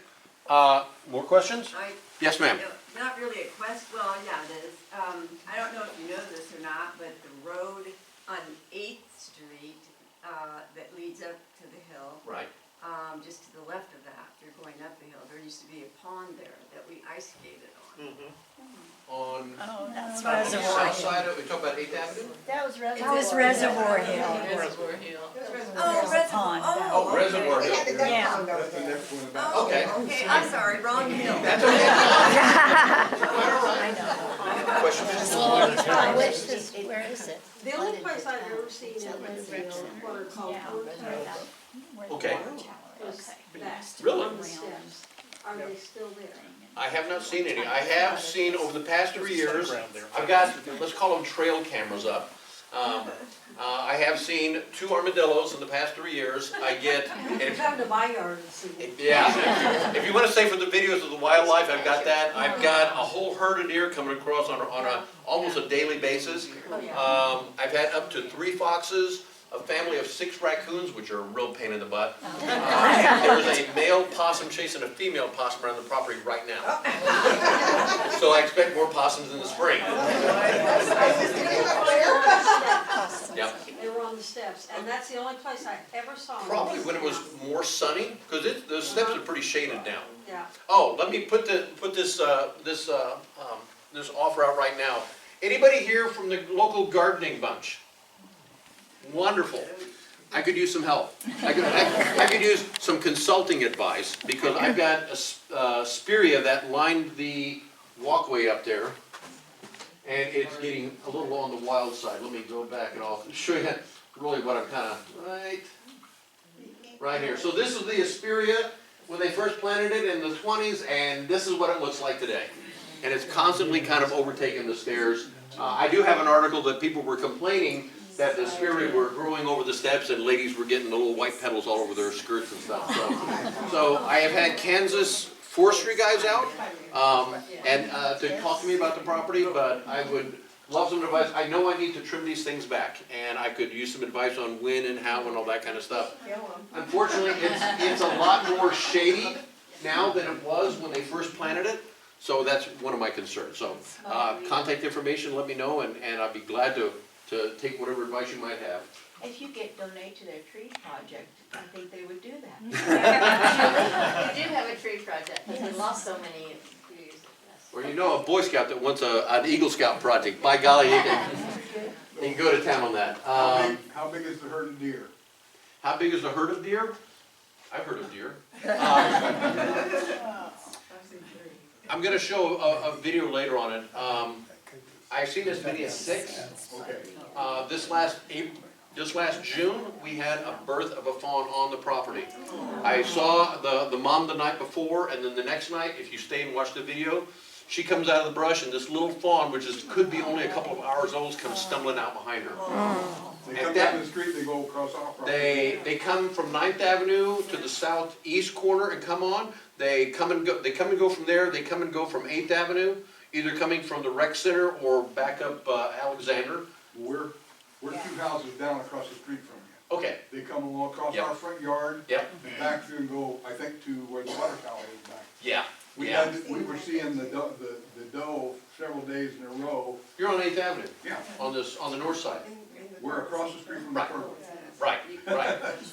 S1: More questions? Yes, ma'am.
S10: Not really a quest, well, yeah, it is. I don't know if you know this or not, but the road on 8th Street that leads up to the hill,
S1: Right.
S10: just to the left of that, you're going up the hill, there used to be a pond there that we ice skated on.
S1: On
S11: Oh, that's
S1: the
S11: Reservoir
S1: south
S11: Hill.
S1: side of, we talk about 8th Avenue?
S11: That was Reservoir Hill.
S9: Reservoir Hill.
S11: There's a pond down
S1: Oh, Reservoir
S3: we
S1: Hill.
S3: had the duck
S11: Yeah.
S3: pond over
S5: That's the
S3: there.
S5: next one about.
S1: Okay.
S10: Okay, I'm sorry, wrong hill.
S1: That's okay.
S11: I know.
S1: Question?
S11: Where is it?
S3: The only place I've ever seen it was what are called
S11: Yeah,
S3: hotels.
S1: Okay.
S3: Was that
S1: Really?
S3: on the steps. Are they still there?
S1: I have not seen any. I have seen over the past 3 years, I've got, let's call them trail cameras up. I have seen 2 armadillos in the past 3 years. I get, and
S3: You
S1: if-
S3: come to my yard and see it.
S1: yeah, if you want to say for the videos of the wildlife, I've got that. I've got a whole herd of deer coming across on a almost a daily basis. I've had up to 3 foxes, a family of 6 raccoons, which are a real pain in the butt. There's a male possum chasing a female possum around the property right now. So I expect more possums in the spring. Yep.
S3: They were on
S7: on the steps, and that's the only place I ever saw them.
S1: Probably when it was more sunny, because the steps are pretty shaded now.
S7: Yeah.
S1: Oh, let me put this offer out right now. Anybody here from the local gardening bunch? Wonderful. I could use some help. I could use some consulting advice, because I've got a spirea that lined the walkway up there, and it's getting a little on the wild side. Let me go back and I'll show you really what I'm kind of, right here. So this is the Asperia when they first planted it in the 20s, and this is what it looks like today. And it's constantly kind of overtaken the stairs. I do have an article that people were complaining that the Asperia were growing over the steps and ladies were getting the little white petals all over their skirts and stuff. So I have had Kansas forestry guys out and to talk to me about the property, but I would love some advice. I know I need to trim these things back, and I could use some advice on when and how and all that kind of stuff. Unfortunately, it's a lot more shady now than it was when they first planted it, so that's one of my concerns. So contact information, let me know, and I'd be glad to take whatever advice you might have.
S8: If you get donate to their tree project, I think they would do that.
S6: We do have a tree project, but we lost so many years.
S1: Or you know a Boy Scout that wants an Eagle Scout project, by golly, you can go to town on that.
S5: How big is the herd of deer?
S1: How big is the herd of deer? I've heard of deer. I'm gonna show a video later on it. I've seen this video 6.
S5: Okay.
S1: This last June, we had a birth of a fawn on the property. I saw the mom the night before, and then the next night, if you stay and watch the video, she comes out of the brush, and this little fawn, which could be only a couple of hours old, comes stumbling out behind her.
S5: They come down the street, they go across our property.
S1: They come from 9th Avenue to the southeast corner and come on. They come and go from there. They come and go from 8th Avenue, either coming from the rec center or back up Alexander.
S5: We're 2 houses down across the street from you.
S1: Okay.
S5: They come along across
S1: Yep.
S5: our front yard.
S1: Yep.
S5: And back through and go, I think, to where the water tower is back.
S1: Yeah.
S5: We were seeing the doe several days in a row.
S1: You're on 8th Avenue.
S5: Yeah.
S1: On the north side.
S5: We're across the street from the
S1: Right.
S5: turtle.
S1: Right.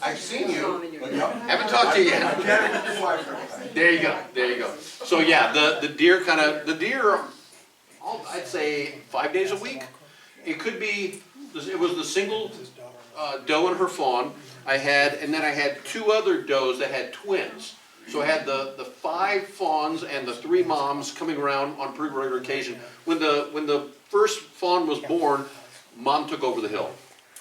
S1: I've seen you.
S5: Yeah.
S1: Haven't talked to you yet.
S5: I've chatted with your wife every time.
S1: There you go. So yeah, the deer I'd say 5 days a week. It could be, it was the single doe and her fawn. And then I had 2 other does that had twins. So I had the 5 fawns and the 3 moms coming around on pretty regular occasion. When the first fawn was born, Mom took over the hill.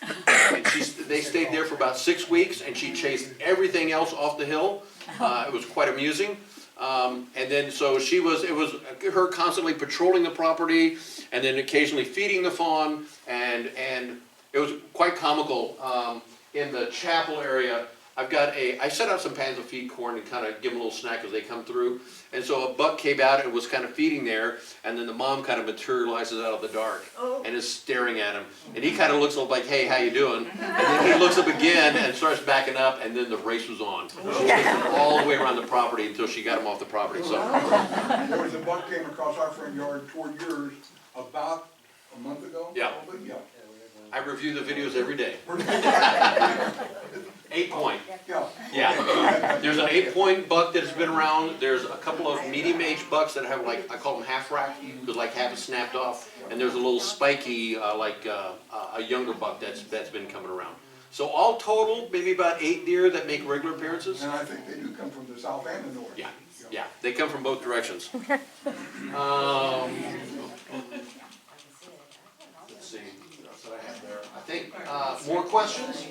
S1: And they stayed there for about 6 weeks, and she chased everything else off the hill. It was quite amusing. And then so it was her constantly patrolling the property, and then occasionally feeding the fawn, and it was quite comical. In the chapel area, I set out some pans of feed corn and kind of give them a little snack as they come through. And so a buck came out and was kind of feeding there, and then the mom kind of materializes out of the dark and is staring at him. And he kind of looks up like, hey, how you doing? And then he looks up again and starts backing up, and then the race was on. She chased him all the way around the property until she got him off the property. So
S5: There was a buck came across our front yard toward yours about a month ago.
S1: Yeah.
S5: Probably, yeah.
S1: I review the videos every day. 8-point.
S5: Yeah.
S1: Yeah, there's an 8-point buck that's been around. There's a couple of medium-aged bucks that have I call them half rack, because half is snapped off. And there's a little spiky, a younger buck that's been coming around. So all total, maybe about 8 deer that make regular appearances.
S5: And I think they do come from the south and the north.
S1: Yeah, they come from both directions. Let's see, what else did I have there? I think, more questions?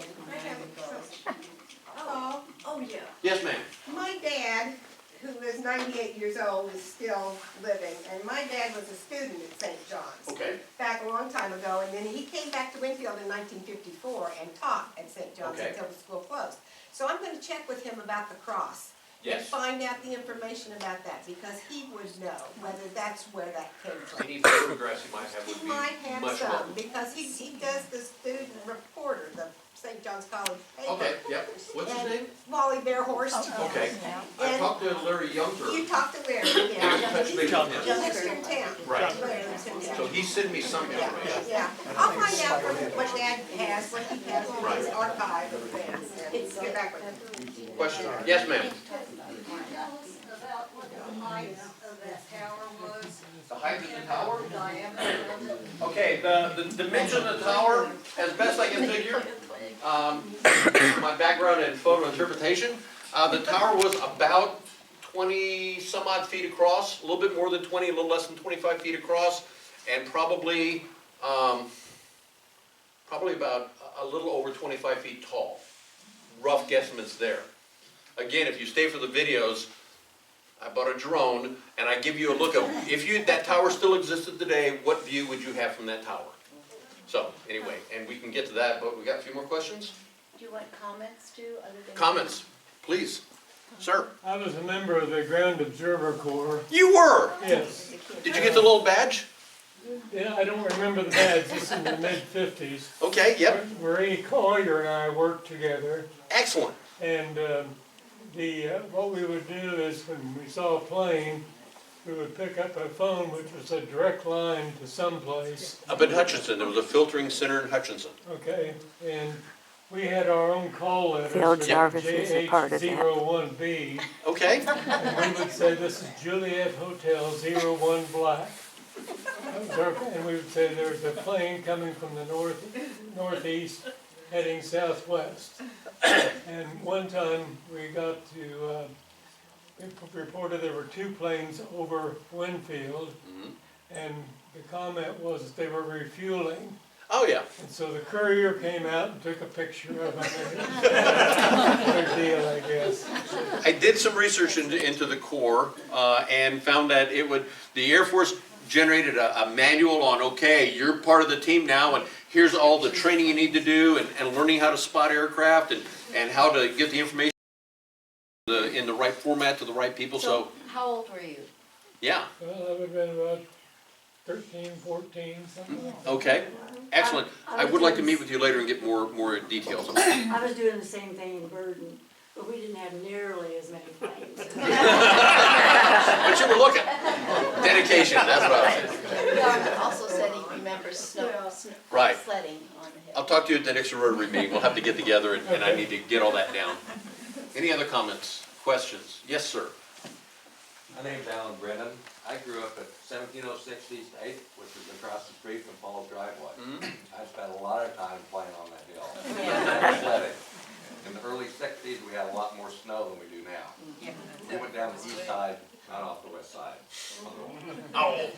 S3: Hello,
S10: Oh, yeah.
S1: Yes, ma'am.
S3: my dad, who is 98 years old, is still living, and my dad was a student at St. John's.
S1: Okay.
S3: Back a long time ago, and then he came back to Winfield in 1954 and taught at St. John's
S1: Okay.
S3: until the school closed. So I'm gonna check with him about the cross. And
S1: Yes.
S3: find out the information about that, because he would know whether that's where that came from.
S1: Any photographs you might have would
S3: He
S1: be
S3: might have
S1: much
S3: some,
S1: welcome.
S3: because he does the student reporter, the St. John's College paper.
S1: Okay, yep. What's his
S3: And
S1: name?
S3: Wally Bearhorst.
S1: Okay. I
S3: And
S1: talked to Larry Youngter.
S3: you talked to Larry,
S1: Yeah,
S3: yeah.
S1: touch base with him.
S3: He lives here in town.
S1: Right.
S3: Larry lives in town.
S1: So he sent me some information.
S3: Yeah, I'll find out what Dad has, what he has in his archive of things, and get back with you.
S1: Question? Yes, ma'am.
S2: About what the height of that tower was,
S1: The height of the tower?
S2: diameter of it.
S1: Okay, the dimension of the tower, as best I can figure, my background in photo interpretation, the tower was about 20 some odd feet across, a little bit more than 20, a little less than 25 feet across, and probably about a little over 25 feet tall. Rough guesstimates there. Again, if you stay for the videos, I bought a drone, and I give you a look of, if that tower still existed today, what view would you have from that tower? So, anyway, and we can get to that, but we got a few more questions?
S6: Do you want comments too, other than?
S1: Comments, please. Sir?
S12: I was a member of the Ground Observer Corps.
S1: You were?
S12: Yes.
S1: Did you get the little badge?
S12: Yeah, I don't remember the badge. This is in the mid-50s.
S1: Okay, yep.
S12: Marie Collier and I worked together.
S1: Excellent.
S12: And what we would do is when we saw a plane, we would pick up a phone, which was a direct line to someplace.
S1: Up in Hutchinson, there was a filtering center in Hutchinson.
S12: Okay, and we had our own call letters.
S11: Phil
S12: with
S11: Jarvis was a part of that.
S12: JH01B.
S1: Okay.
S12: And we would say, this is Juliet Hotel 01 Black. And we would say there's a plane coming from the northeast heading southwest. And one time we got to, we reported there were 2 planes over Winfield. And the comment was that they were refueling.
S1: Oh, yeah.
S12: And so the courier came out and took a picture of it. Big deal, I guess.
S1: I did some research into the Corps and found that the Air Force generated a manual on, okay, you're part of the team now, and here's all the training you need to do, and learning how to spot aircraft, and how to get the information in the right format to the right people, so
S6: How old were you?
S1: yeah.
S12: Well, that would have been about 13, 14, something like that.
S1: Okay, excellent. I would like to meet with you later and get more details.
S7: I was doing the same thing in Burden, but we didn't have nearly as many planes.
S1: But you were looking. Dedication, that's what I was saying.
S6: He also said he remembers
S1: Right.
S6: sledding on the hill.
S1: I'll talk to you at the next Rotary meeting. We'll have to get together, and I need to get all that down. Any other comments, questions? Yes, sir.
S13: My name's Alan Brennan. I grew up at 1706 East 8th, which is across the street from Paul's driveway. I spent a lot of time playing on that hill. Sledding. In the early 60s, we had a lot more snow than we do now. We went down the east side, not off the west side.
S1: Oh.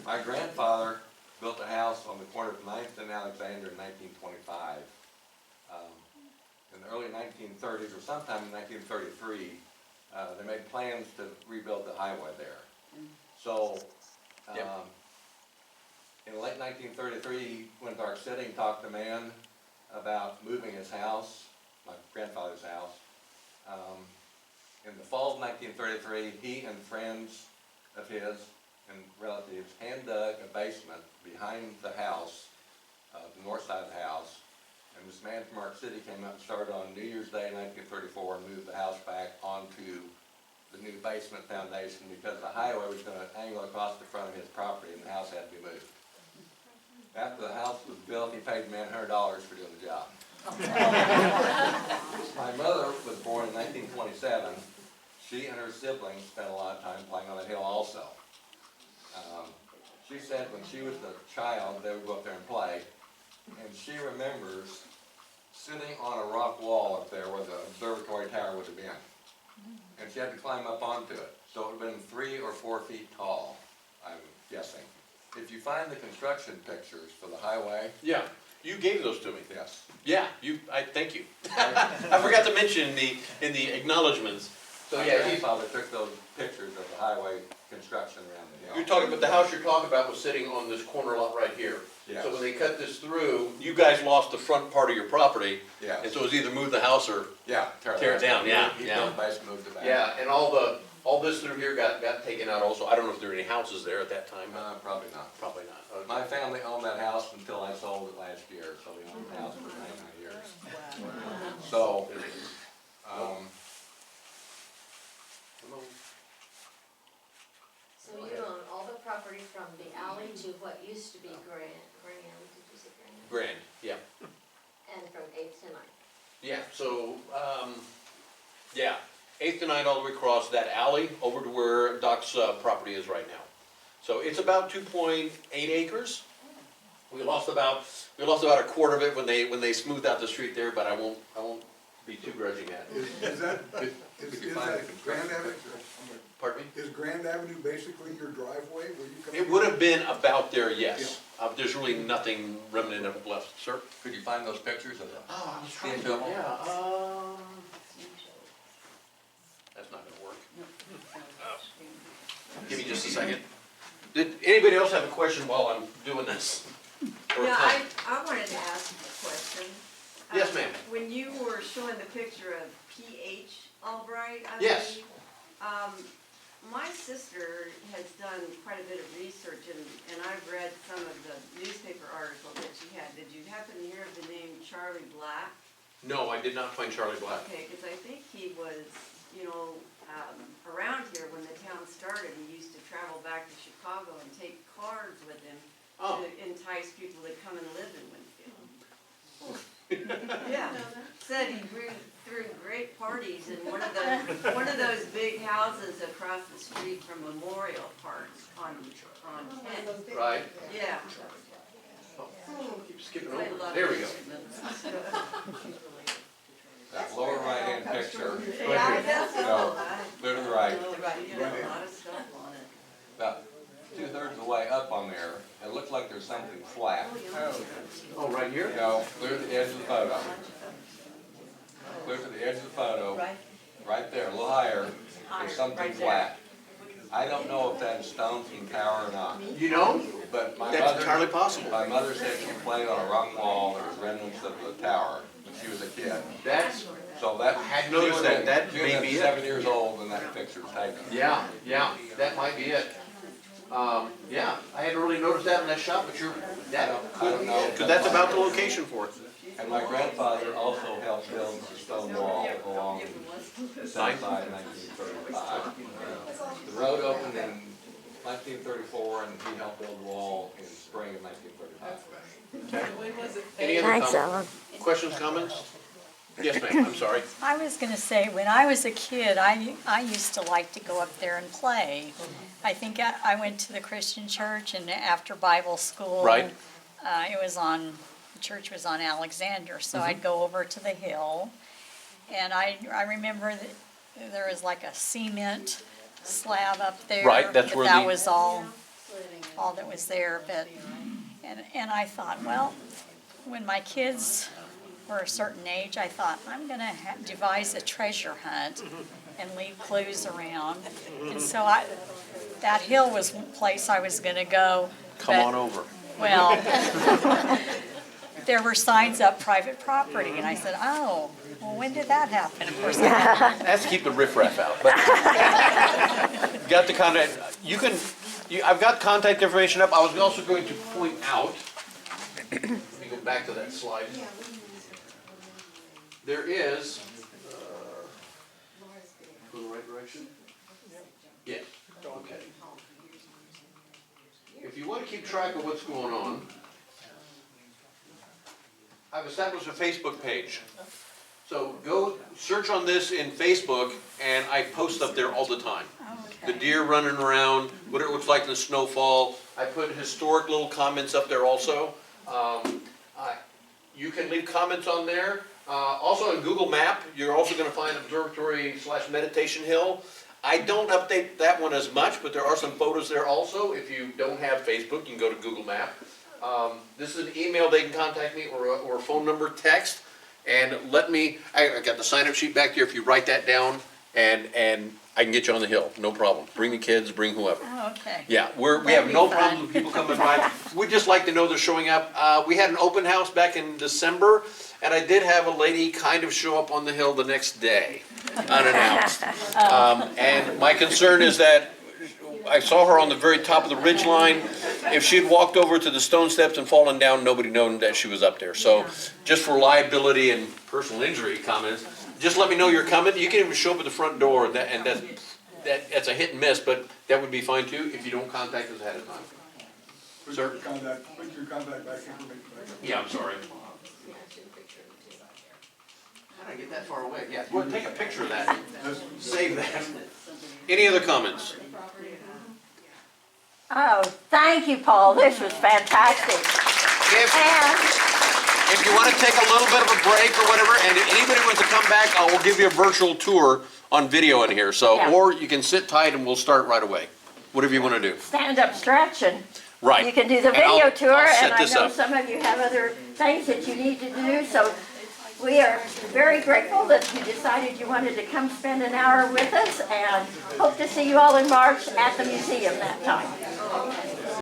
S13: My grandfather built a house on the corner of 9th and Alexander in 1925. In the early 1930s, or sometime in 1933, they made plans to rebuild the highway there. So, in late 1933, he went to Dark City and talked to man about moving his house, my grandfather's house. In the fall of 1933, he and friends of his and relatives hand dug a basement behind the house, the north side of the house. And this man from Ark City came up and started on New Year's Day 1934 and moved the house back onto the new basement foundation because the highway was going to angle across the front of his property and the house had to be moved. After the house was built, he paid the man $100 for doing the job. My mother was born in 1927. She and her siblings spent a lot of time playing on the hill also. She said when she was a child, they would go up there and play. And she remembers sitting on a rock wall up there where the observatory tower would have been. And she had to climb up onto it. So it would have been 3 or 4 feet tall, I'm guessing. If you find the construction pictures for the highway.
S1: Yeah, you gave those to me.
S13: Yes.
S1: Yeah, thank you. I forgot to mention in the acknowledgements. So
S13: My
S1: yeah,
S13: grandfather took those pictures of the highway construction around the hill.
S1: you're talking about the house you're talking about was sitting on this corner lot right here.
S13: Yes.
S1: So when they cut this through, you guys lost the front part of your property.
S13: Yes.
S1: And so it was either move the house or
S13: Yeah,
S1: tear it down, yeah,
S13: He
S1: yeah.
S13: built the base, moved it back.
S1: Yeah, and all All this through here got taken out also. I don't know if there were any houses there at that time,
S13: Probably not.
S1: probably not. Okay.
S13: My family owned that house until I sold it last year, so we owned the house for 99 years. So,
S6: So you own all the property from the alley to what used to be Grand, did you say Grand?
S1: Grand, yeah.
S6: And from 8th to 9th.
S1: Yeah, so, yeah, 8th to 9th all the way across that alley over to where Doc's property is right now. So it's about 2.8 acres. We lost about a quarter of it when they smoothed out the street there, but I won't be too grudging at it.
S14: Is that Grand Avenue?
S1: Pardon me?
S14: Is Grand Avenue basically your driveway where you come?
S1: It would have been about there, yes. There's really nothing remnant of it left, sir.
S13: could you find those pictures of the?
S1: Oh, I was
S13: trying to,
S1: yeah, that's not gonna work. Give me just a second. Did anybody else have a question while I'm doing this? Or a
S10: Yeah,
S1: comment?
S10: I wanted to ask a question.
S1: Yes, ma'am.
S10: When you were showing the picture of P.H. Albright, I
S1: Yes.
S10: believe, my sister has done quite a bit of research and I've read some of the newspaper articles that she had. Did you happen to hear of the name Charlie Black?
S1: No, I did not find Charlie Black.
S10: Okay, because I think he was, around here when the town started. He used to travel back to Chicago and take cars with him
S1: Oh.
S10: to entice people to come and live in Winfield. Yeah, said he threw great parties in one of those big houses across the street from Memorial Park on Kent.
S1: Right.
S10: Yeah.
S1: Keep skipping
S10: Played a
S1: over.
S10: lot
S1: There
S10: of
S1: we go.
S10: instruments.
S13: That lower right-hand picture,
S10: Yeah, I guess so.
S13: No. clear to the right,
S10: He had a lot of stuff on it.
S13: about 2/3 of the way up on there, it looks like there's something flat.
S1: Oh, right here?
S13: No, clear to the edge of the photo. Clear to the edge of the photo, right there, a little higher, there's something flat. I don't know if that's stone from the tower or not,
S1: You know,
S13: but my
S1: that's entirely
S13: mother,
S1: possible.
S13: my mother said she played on a rock wall, there was remnants of the tower when she was a kid.
S1: That's,
S13: So that,
S1: Had noticed that
S13: she
S1: may
S13: was
S1: be it.
S13: 7 years old when that picture was taken.
S1: yeah, that might be it. Yeah, I hadn't really noticed that in that shot, but that
S13: I
S1: could
S13: don't
S1: be
S13: know.
S1: it, because that's about the location for it.
S13: And my grandfather also helped build the stone wall along the south side in 1935. The road opened in 1934 and he helped build the wall in spring of 1935.
S1: Any other
S11: Thanks,
S1: comments?
S11: Ellen.
S1: Questions, comments? Yes, ma'am, I'm sorry.
S11: I was gonna say, when I was a kid, I used to like to go up there and play. I think I went to the Christian church, and after Bible school.
S1: Right.
S11: The church was on Alexander, so I'd go over to the hill. And I remember that there was like a cement slab up there.
S1: Right, that's
S11: but
S1: where
S11: that
S1: the-
S11: was all that was there, but, and I thought, well, when my kids were a certain age, I thought, I'm gonna devise a treasure hunt and leave clues around. And so that hill was one place I was gonna go.
S1: Come
S11: but-
S1: on over.
S11: Well, there were signs up, private property, and I said, oh, well, when did that happen? Of course,
S1: Has to keep the riffraff out, but. Got the contact, I've got contact information up. I was also going to point out, let me go back to that slide. There is, go the right direction? Yeah, okay. If you want to keep track of what's going on, I've established a Facebook page. So go search on this in Facebook, and I post up there all the time. The deer running around, what it looks like in the snowfall. I put historic little comments up there also. You can leave comments on there. Also on Google Map, you're also gonna find Observatory/Meditation Hill. I don't update that one as much, but there are some photos there also. If you don't have Facebook, you can go to Google Map. This is an email, they can contact me, or a phone number, text. And I got the sign-up sheet back here, if you write that down, and I can get you on the hill, no problem. Bring the kids, bring whoever.
S11: Oh, Okay.
S1: Yeah, we have
S11: That'd be
S1: no
S11: fun.
S1: problem with people coming by. We'd just like to know they're showing up. We had an open house back in December, and I did have a lady kind of show up on the hill the next day, unannounced. And my concern is that I saw her on the very top of the ridge line. If she'd walked over to the stone steps and fallen down, nobody known that she was up there. So just for liability and personal injury comments, just let me know you're coming. You can even show up at the front door, and that's a hit and miss, but that would be fine too if you don't contact us ahead of time.
S14: Put
S1: Sir?
S14: your contact back information back.
S1: Yeah, I'm sorry. How did I get that far away? Yeah, well, take a picture of that. Save that. Any other comments?
S2: Oh, thank you, Paul, this was fantastic.
S1: If you want to take a little bit of a break or whatever, and if anybody wants to come back, I will give you a virtual tour on video in here. So,
S2: Yeah.
S1: or you can sit tight and we'll start right away. Whatever you want to do.
S2: Stand-up stretching.
S1: Right.
S2: You can do the
S1: And I'll-
S2: video tour,
S1: I'll set
S2: and I
S1: this
S2: know
S1: up.
S2: some of you have other things that you need to do, so we are very grateful that you decided you wanted to come spend an hour with us, and hope to see you all in March at the museum that time.